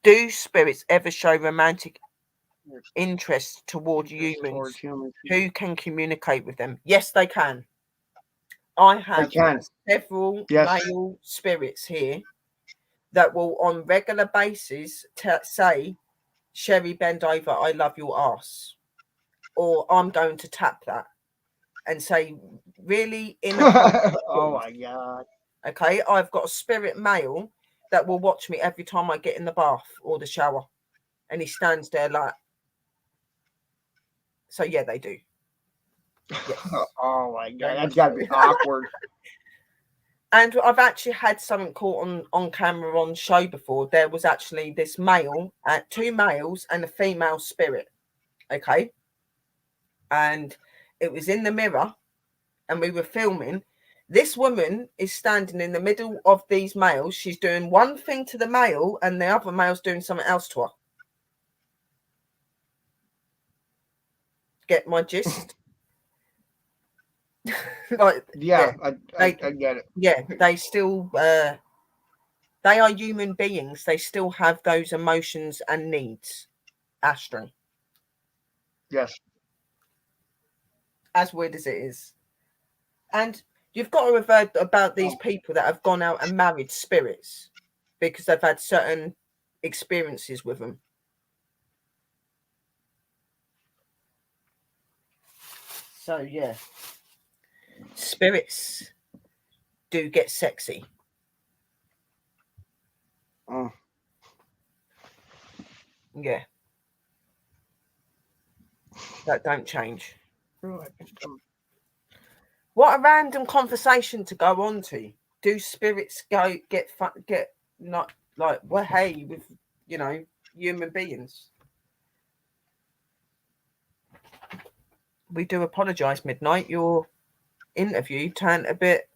Do spirits ever show romantic interest toward humans who can communicate with them? Yes, they can. I have several male spirits here that will on regular basis say, Sherry, bend over, I love your ass. Or I'm going to tap that and say really inappropriate oh my God. Okay, I've got a spirit male that will watch me every time I get in the bath or the shower. And he stands there like, so yeah, they do. Yes. Oh my God, that's got to be awkward. And I've actually had something caught on camera on show before. There was actually this male, two males and a female spirit. Okay. And it was in the mirror and we were filming. This woman is standing in the middle of these males. She's doing one thing to the male and the other male's doing something else to her. Get my gist? Like, yeah, I get it. Yeah, they still they are human beings. They still have those emotions and needs. Astro. Yes. As weird as it is. And you've got to revert about these people that have gone out and married spirits because they've had certain experiences with them. So yeah. Spirits do get sexy. Oh. Yeah. That don't change. What a random conversation to go on to. Do spirits get not like, well, hey, with, you know, human beings? We do apologise, Midnight. Your interview turned a bit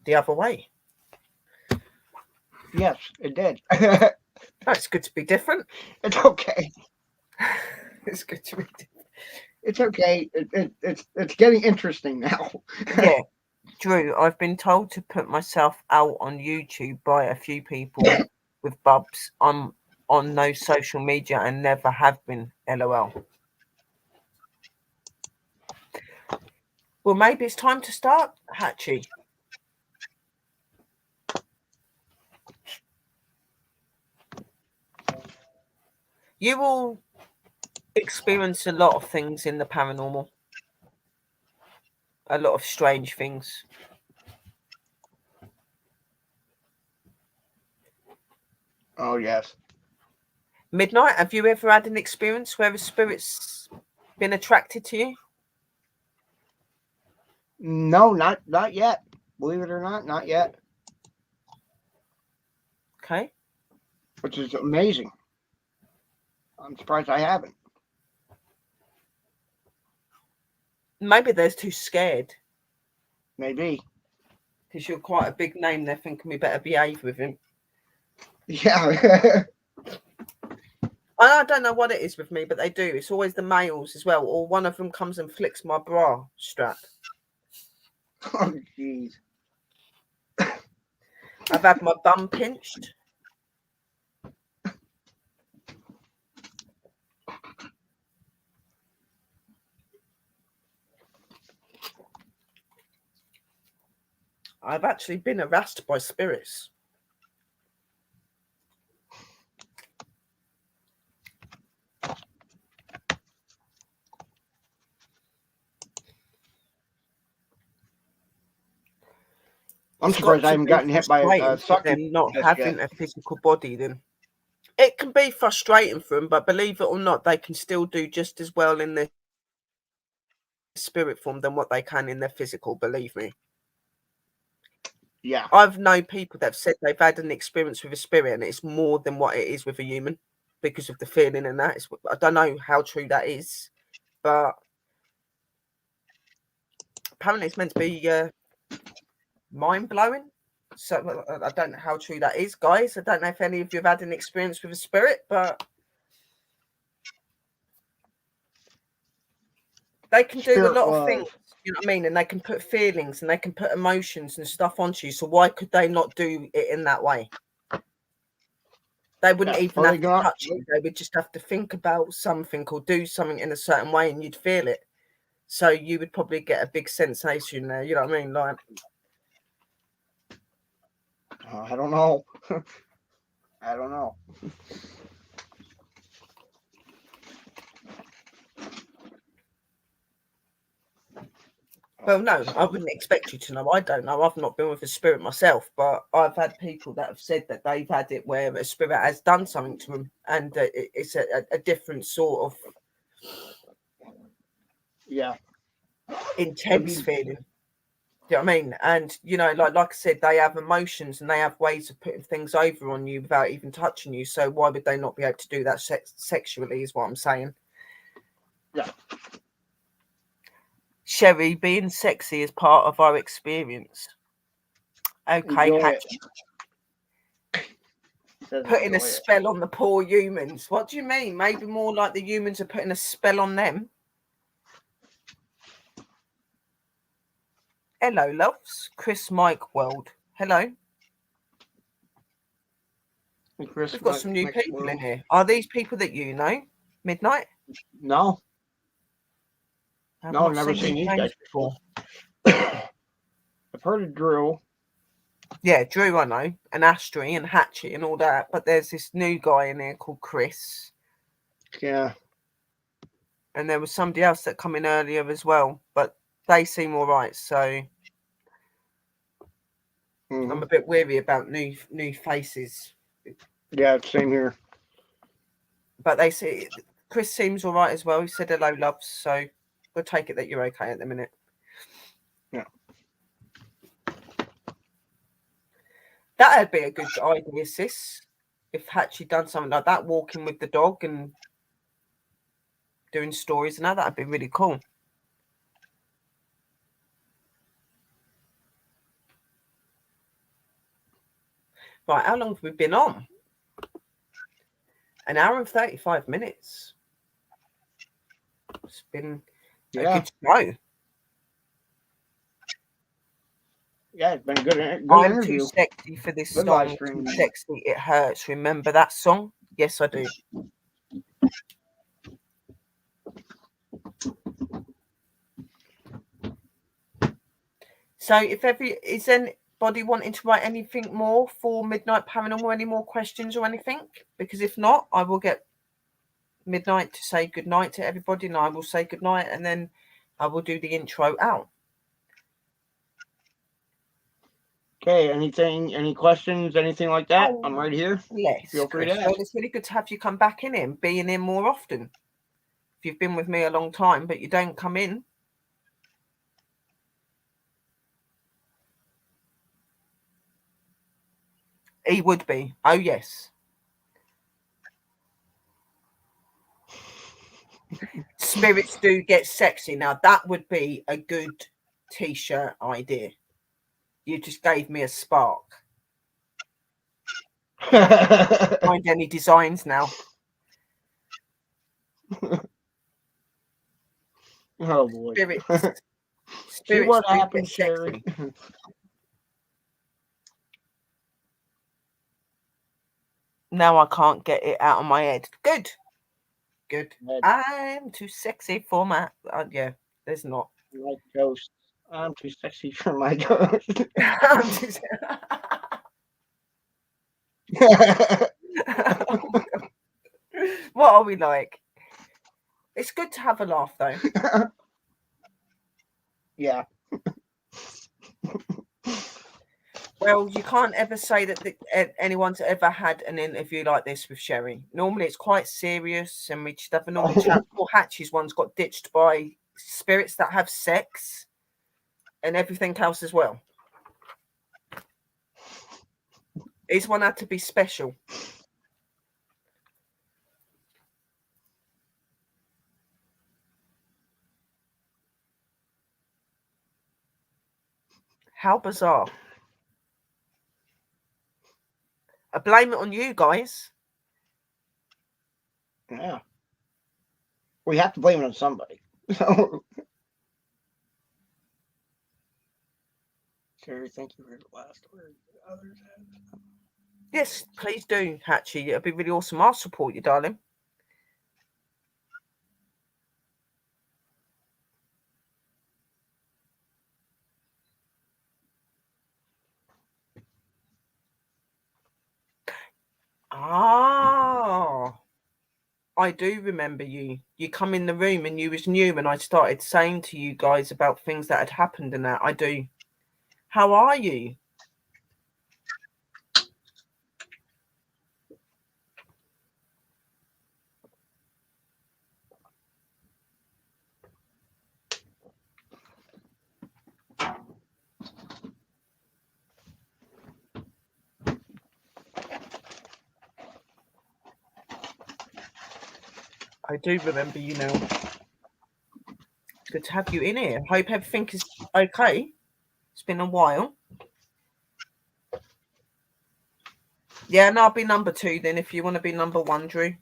the other way. Yes, it did. It's good to be different. It's okay. It's good to be different. It's okay. It's getting interesting now. Yeah. Drew, I've been told to put myself out on YouTube by a few people with bubs. I'm on no social media and never have been, LOL. Well, maybe it's time to start, Hatchie. You will experience a lot of things in the paranormal. A lot of strange things. Oh, yes. Midnight, have you ever had an experience where a spirit's been attracted to you? No, not yet. Believe it or not yet. Okay. Which is amazing. I'm surprised I haven't. Maybe they're too scared. Maybe. Because you're quite a big name, they're thinking we better behave with him. Yeah. I don't know what it is with me, but they do. It's always the males as well. Or one of them comes and flicks my bra strap. Oh, jeez. I've had my bum pinched. I've actually been harassed by spirits. I'm surprised I haven't gotten hit by a sucker. Them not having a physical body. Then it can be frustrating for them, but believe it or not, they can still do just as well in their spirit form than what they can in their physical. Believe me. Yeah. I've known people that have said they've had an experience with a spirit, and it's more than what it is with a human because of the feeling and that. I don't know how true that is, but apparently it's meant to be mind-blowing. So I don't know how true that is, guys. I don't know if any of you have had an experience with a spirit, but they can do a lot of things, you know what I mean? And they can put feelings and they can put emotions and stuff onto you. So why could they not do it in that way? They wouldn't even have to touch you. They would just have to think about something or do something in a certain way and you'd feel it. So you would probably get a big sensation there. You know what I mean? Like, I don't know. I don't know. well, no, I wouldn't expect you to know. I don't know. I've not been with a spirit myself, but I've had people that have said that they've had it where a spirit has done something to them, and it's a different sort of intense feeling. Do you know what I mean? And you know, like I said, they have emotions and they have ways of putting things over on you without even touching you. So why would they not be able to do that sexually? Is what I'm saying. Yeah. Sherry, being sexy is part of our experience. Okay, putting a spell on the poor humans. What do you mean? Maybe more like the humans are putting a spell on them. Hello, loves. Chris Mike World. Hello. We've got some new people in here. Are these people that you know? Midnight? No. I've never seen these guys before. I've heard of Drew. Yeah, Drew, I know. And Astrid and Hatchet and all that. But there's this new guy in there called Chris. Yeah. And there was somebody else that come in earlier as well. But they seem all right. So I'm a bit weary about new faces. Yeah, same here. But they say Chris seems all right as well. He said hello, loves. So we'll take it that you're okay at the minute. Yeah. That'd be a good idea, sis. If Hatchie done something like that, walking with the dog and doing stories and that, that'd be really cool. Right, how long have we been on? An hour and 35 minutes. It's been a good show. Yeah, it's been a good I'm interview. too sexy for this song. Too sexy, it hurts. Remember that song? Yes, I do. So if is anybody wanting to write anything more for Midnight Paranormal, any more questions or anything? Because if not, I will get midnight to say goodnight to everybody, and I will say goodnight, and then I will do the intro out. Okay, any questions, anything like that? I'm right here. Yes, Feel free to Chris. Well, ask. it's really good to have you come back in here and being in more often. If you've been with me a long time, but you don't come in. He would be. Oh, yes. Spirits do get sexy. Now, that would be a good T-shirt idea. You just gave me a spark. Find any designs now. Oh boy. Spirits See what do happens, get Sherry. sexy. Now I can't get it out of my head. Good. I'm too sexy for my... yeah, there's not. Like ghosts. I'm too sexy for my ghost. What are we like? It's good to have a laugh, though. Yeah. Well, you can't ever say that anyone's ever had an interview like this with Sherry. Normally, it's quite serious, and we just have a normal chat. Poor Hatchie's one's got ditched by spirits that have sex and everything else as well. His one had to be special. How bizarre. I blame it on you guys. Yeah. We have to blame it on somebody. So, Sherry, thank you for the last word. Others have. Yes, please do, Hatchie. It'll be really awesome. I'll support you, darling. Ah, I do remember you. You come in the room and you was new, and I started saying to you guys about things that had happened and that. I do. How are you? I do remember you now. Good to have you in here. Hope everything is okay. It's been a while. Yeah, and I'll be number 2 then if you want to be number 1, Drew.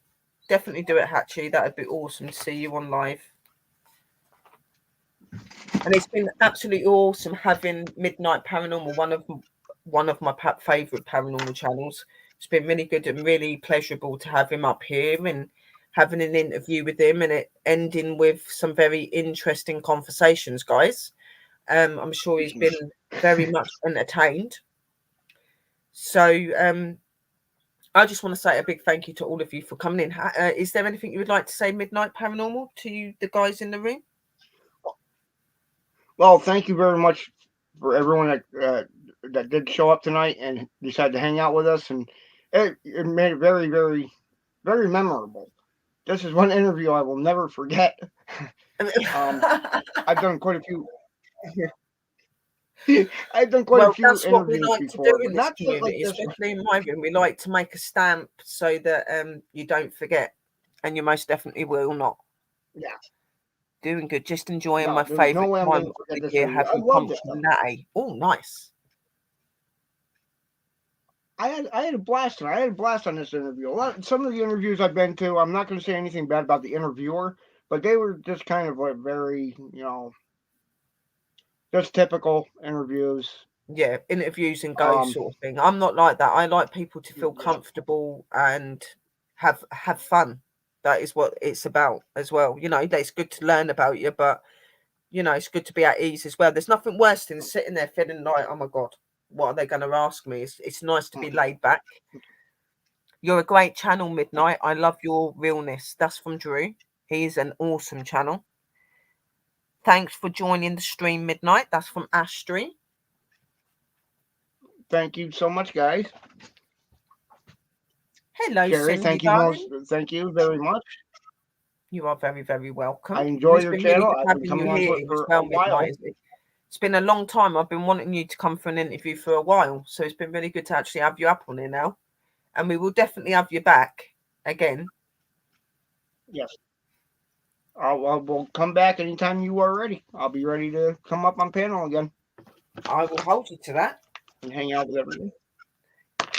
Definitely do it, Hatchie. That would be awesome to see you on live. And it's been absolutely awesome having Midnight Paranormal, one of my favourite paranormal channels. It's been really good and really pleasurable to have him up here and having an interview with him, and it ending with some very interesting conversations, guys. I'm sure he's been very much entertained. So I just want to say a big thank you to all of you for coming in. Is there anything you would like to say, Midnight Paranormal, to the guys in the room? Well, thank you very much for everyone that did show up tonight and decided to hang out with us, and it made it very, very, very memorable. This is one interview I will never forget. I've done quite a few. I've done quite a few that's what we interviews like before, to do but in this not community, like this one. especially in my room. We like to make a stamp so that you don't forget, and you most definitely will not. Yeah. Doing good, just enjoying No, my there's no favourite way I'm time gonna of forget the this year, interview. I having loved it, pumpkin though. latte. Oh, nice. I had a blast tonight. I had a blast on this interview. Some of the interviews I've been to, I'm not going to say anything bad about the interviewer, but they were just kind of like very, just typical interviews. Yeah, interviews and go sort of thing. I'm not like that. I like people to feel comfortable and have fun. That is what it's about as well. It's good to learn about you, but it's good to be at ease as well. There's nothing worse than sitting there feeling like, oh my God, what are they going to ask me? It's nice to be laid back. You're a great channel, Midnight. I love your realness. That's from Drew. He's an awesome channel. Thanks for joining the stream, Midnight. That's from Astri. Thank you so much, guys. Hello, Sherry, Cindy, thank you darling. thank you very much. You are very, very welcome. I enjoy It's your been really channel. good I've been having coming you onto here it as for well, a while. Midnight. It's been a long time. I've been wanting you to come for an interview for a while, so it's been really good to actually have you up on here now, and we will definitely have you back again. Yes. We'll come back anytime you are ready. I'll be ready to come up on panel again I will hold you to that. and hang out with everyone.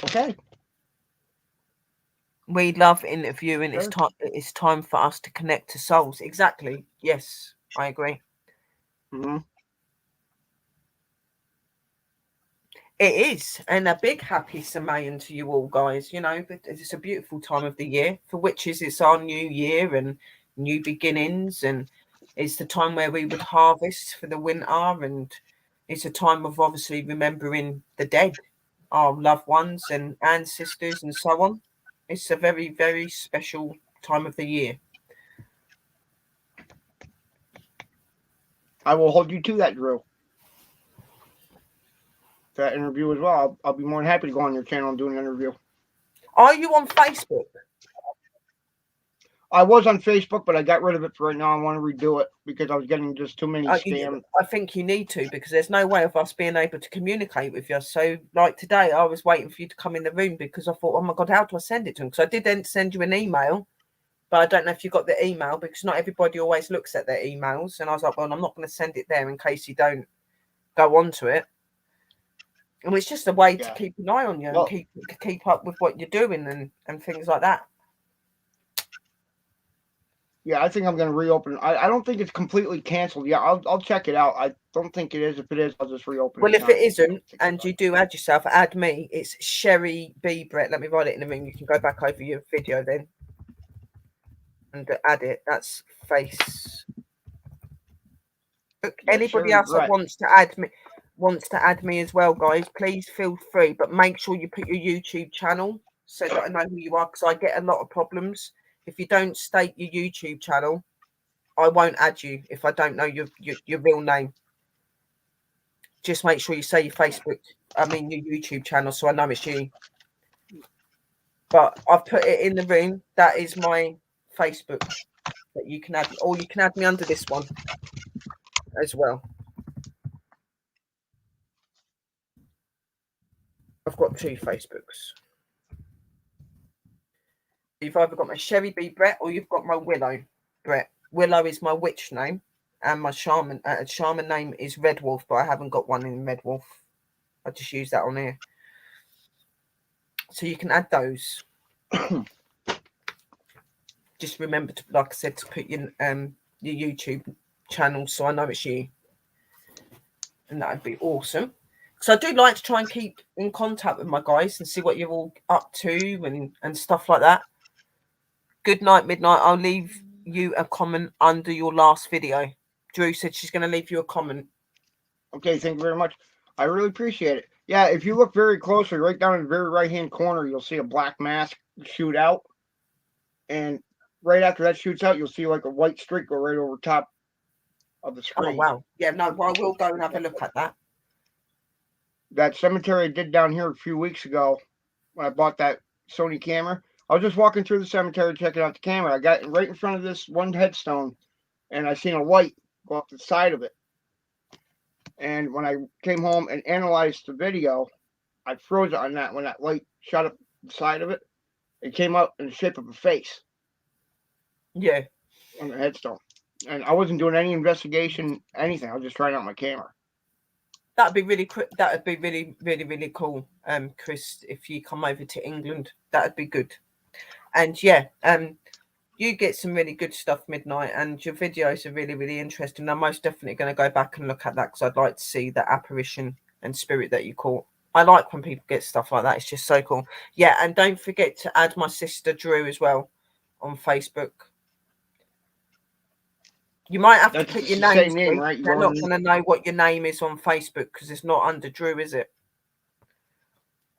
Okay. We love interviewing. Sure. It's time for us to connect to souls. Exactly. Yes, I agree. Mm-hmm. It is, and a big happy Samayan to you all, guys. You know, it's a beautiful time of the year. For witches, it's our new year and new beginnings, and it's the time where we would harvest for the winter, and it's a time of obviously remembering the dead, our loved ones and ancestors, and so on. It's a very, very special time of the year. I will hold you to that, Drew. That interview as well. I'll be more than happy to go on your channel and do an interview. Are you on Facebook? I was on Facebook, but I got rid of it for right now. I want to redo it because I was getting just too many scams. I think you need to, because there's no way of us being able to communicate with you. So, like today, I was waiting for you to come in the room because I thought, oh my God, how do I send it to him? Because I did then send you an email, but I don't know if you got the email because not everybody always looks at their emails. And I was like, well, I'm not going to send it there in case you don't go onto it. And it's just a way to keep an eye on you and keep up with what you're doing and things like that. Yeah, I think I'm going to reopen. I don't think it's completely canceled. Yeah, I'll check it out. I don't think it is. If it is, I'll just reopen it. Well, if it isn't, and you do add yourself, add me. It's Sherry B. Brett. Let me write it in the room. You can go back over your video then and add it. That's face. Anybody else that wants to add me as well, guys, please feel free. But make sure you put your YouTube channel so that I know who you are, because I get a lot of problems. If you don't state your YouTube channel, I won't add you if I don't know your real name. Just make sure you say your your YouTube channel, so I know it's you. But I've put it in the room. That is my Facebook that you can add, or you can add me under this one as well. I've got 2 Facebooks. You've either got my Sherry B. Brett or you've got my Willow Brett. Willow is my witch name, and my shaman name is Red Wolf, but I haven't got one in Red Wolf. I just use that on here. So you can add those. Just remember to, like I said, to put your YouTube channel so I know it's you. And that would be awesome. So I do like to try and keep in contact with my guys and see what you're all up to and stuff like that. Good night, Midnight. I'll leave you a comment under your last video. Drew said she's going to leave you a comment. Okay, thank you very much. I really appreciate it. Yeah, if you look very closely, right down in the very right-hand corner, you'll see a black mask shoot out. And right after that shoots out, you'll see like a white streak go right over top of the screen. Oh, wow. Yeah, no, well, we'll go and have a look at that. That cemetery I did down here a few weeks ago when I bought that Sony camera, I was just walking through the cemetery checking out the camera. I got right in front of this one headstone, and I seen a light go up the side of it. And when I came home and analyzed the video, I froze it on that. When that light shot up the side of it, it came out in the shape of a face. Yeah. On the headstone. And I wasn't doing any investigation, anything. I was just trying out my camera. That'd be really really cool, Chris, if you come over to England. That'd be good. And yeah, you get some really good stuff, Midnight, and your videos are really, really interesting. I'm most definitely going to go back and look at that because I'd like to see the apparition and spirit that you caught. I like when people get stuff like that. It's just so cool. Yeah, and don't forget to add my sister Drew as well on Facebook. You might have to put your name, right? They're not going to know what your name is on Facebook because it's not under Drew, is it?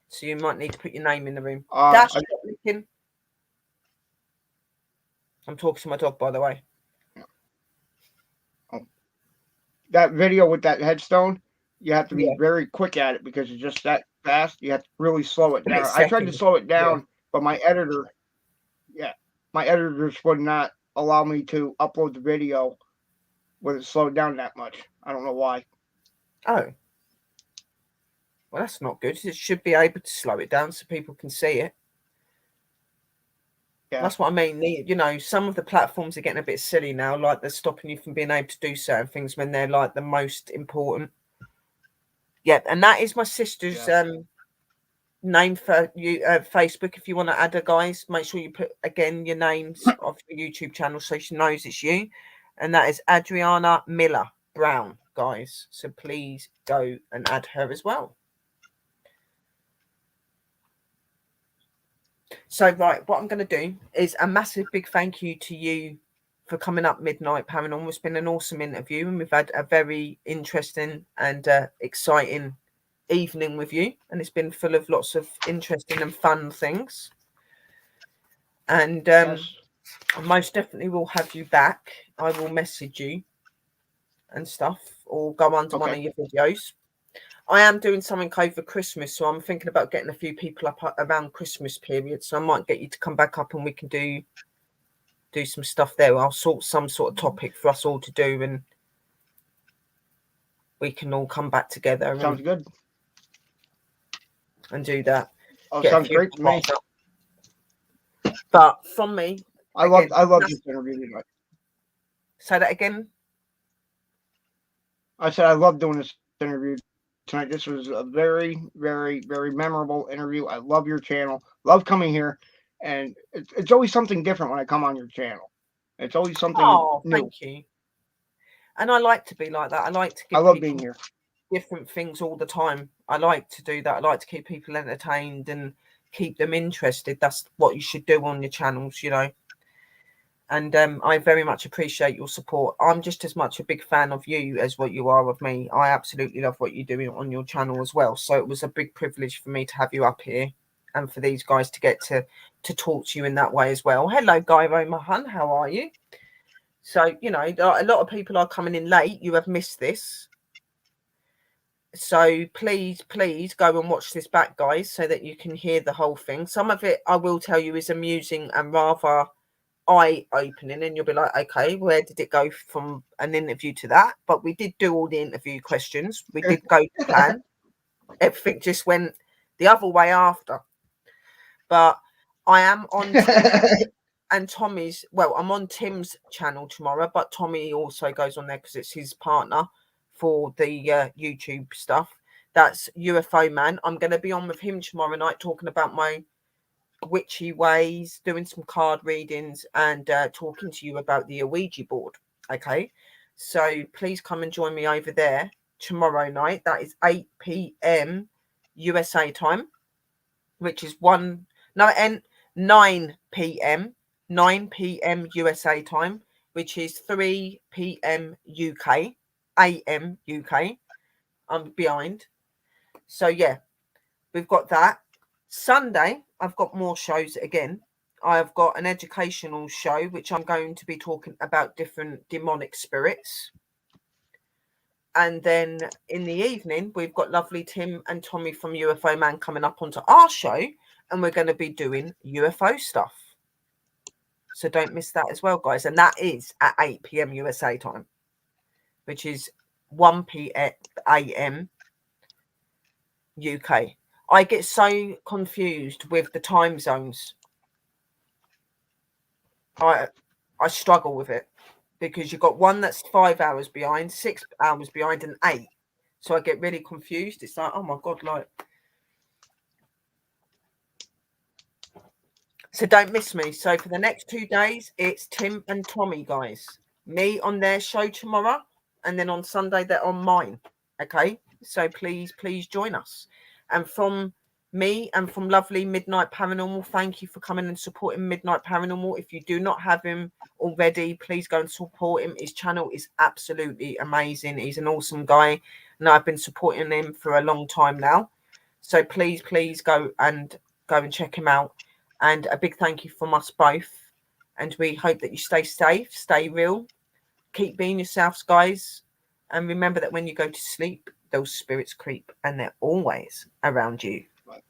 So you might need to put your name in the room. speaking. I'm talking to my dog, by the way. That video with that headstone, you have to be Yeah. very quick at it because it's just that fast. You have to really slow it down. Split I tried to second. slow it down, but my editors would not allow me to upload the video with it slowed down that much. I don't know why. Oh. Well, that's not good. It should be able to slow it down so people can see it. Yeah. That's what I mean. You know, some of the platforms are getting a bit silly now, like they're stopping you from being able to do certain things when they're like the most important. Yeah, and that is my sister's name for you Facebook. If you want to add her, guys, make sure you put again your names of your YouTube channel so she knows it's you. And that is Adriana Miller Brown, guys. So please go and add her as well. So, right, what I'm going to do is a massive big thank you to you for coming up Midnight Paranormal. It's been an awesome interview, and we've had a very interesting and exciting evening with you, and it's been full of lots of interesting and fun things. And Yes. I most definitely will have you back. I will message you and stuff, or go under one of your videos. I am doing something over Christmas, so I'm thinking about getting a few people up around Christmas period. So I might get you to come back up and we can do some stuff there. I'll sort some sort of topic for us all to do, and we can all come back together. Sounds good. And do that. Oh, sounds great to me. But from me, I love this interview tonight. Say that again. I said I love doing this interview tonight. This was a very, very, very memorable interview. I love your channel. Love coming here, and it's always something different when I come on your channel. It's always something new. Thank you. And I like to be like that. I like to give I love people being here. different things all the time. I like to do that. I like to keep people entertained and keep them interested. That's what you should do on your channels, you know. And I very much appreciate your support. I'm just as much a big fan of you as what you are of me. I absolutely love what you're doing on your channel as well. So it was a big privilege for me to have you up here, and for these guys to get to talk to you in that way as well. Hello, Gyro, my hun. How are you? So, you know, a lot of people are coming in late. You have missed this. So please go and watch this back, guys, so that you can hear the whole thing. Some of it, I will tell you, is amusing and rather eye-opening, and you'll be like, okay, where did it go from an interview to that? But we did do all the interview questions. We did go to plan. Everything just went the other way after. But I am on and Tommy's, well, I'm on Tim's channel tomorrow, but Tommy also goes on there because it's his partner for the YouTube stuff. That's UFO Man. I'm going to be on with him tomorrow night talking about my witchy ways, doing some card readings, and talking to you about the Ouija board. Okay, so please come and join me over there tomorrow night. That is 8 p.m. USA time, which is 9 p.m. 9 p.m. USA time, which is 3 p.m. UK, AM UK. I'm behind. So yeah, we've got that. Sunday, I've got more shows again. I've got an educational show, which I'm going to be talking about different demonic spirits. And then in the evening, we've got lovely Tim and Tommy from UFO Man coming up onto our show, and we're going to be doing UFO stuff. So don't miss that as well, guys. And that is at 8 p.m. USA time, which is 1 p.m. UK. I get so confused with the time zones. I struggle with it because you've got one that's 5 hours behind, 6 hours behind, and 8. So I get really confused. It's like, oh my God, like. So don't miss me. So for the next 2 days, it's Tim and Tommy, guys. Me on their show tomorrow, and then on Sunday they're on mine. Okay, so please join us. And from me and from lovely Midnight Paranormal, thank you for coming and supporting Midnight Paranormal. If you do not have him already, please go and support him. His channel is absolutely amazing. He's an awesome guy, and I've been supporting him for a long time now. So please go and check him out. And a big thank you from us both. And we hope that you stay safe, stay real, keep being yourselves, guys. And remember that when you go to sleep, those spirits creep and they're always around you. Right.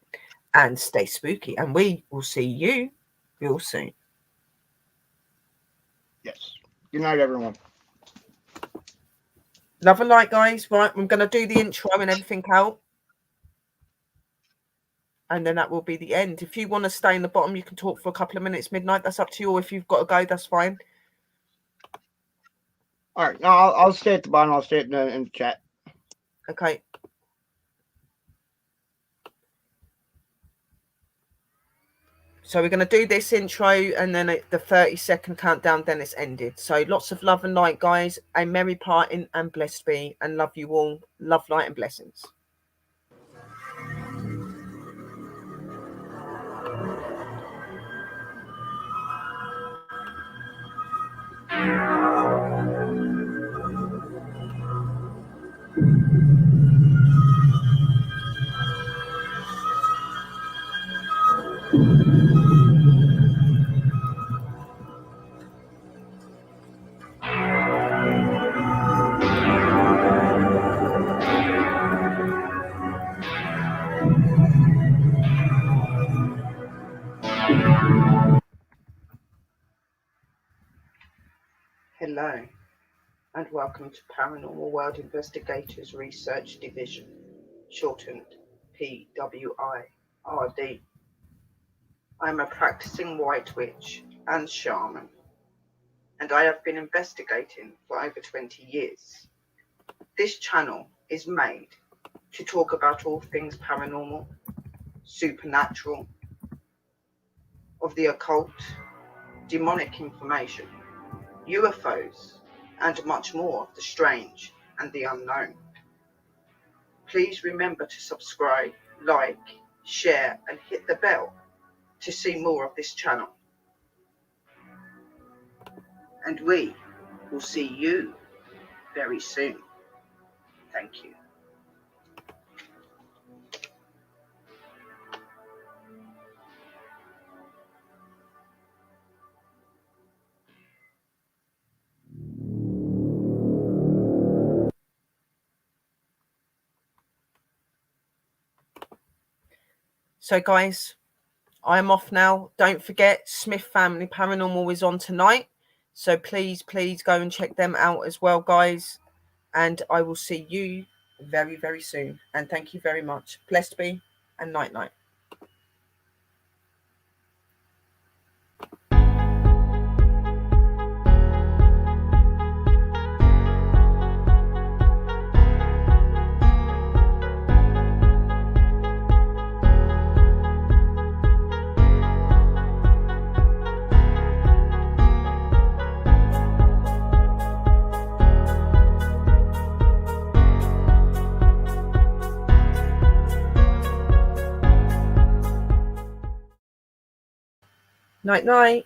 And stay spooky. And we will see you real soon. Yes. Good night, everyone. Love and light, guys. Right, I'm going to do the intro and everything out. And then that will be the end. If you want to stay in the bottom, you can talk for a couple of minutes midnight. That's up to you. Or if you've got to go, that's fine. All right. No, I'll stay at the bottom. I'll stay in the chat. Okay. So we're going to do this intro and then the 30-second countdown, then it's ended. So lots of love and light, guys. A merry parting and blessed be. And love you all. Love, light and blessings. Hello, and welcome to Paranormal World Investigators Research Division, shortened PWIRD. I am a practicing white witch and shaman, and I have been investigating for over 20 years. This channel is made to talk about all things paranormal, supernatural, of the occult, demonic information, UFOs, and much more of the strange and the unknown. Please remember to subscribe, like, share, and hit the bell to see more of this channel. And we will see you very soon. Thank you. So, guys, I'm off now. Don't forget, Smith Family Paranormal is on tonight. So please, please go and check them out as well, guys. And I will see you very, very soon. And thank you very much. Blessed be and night night. Night night.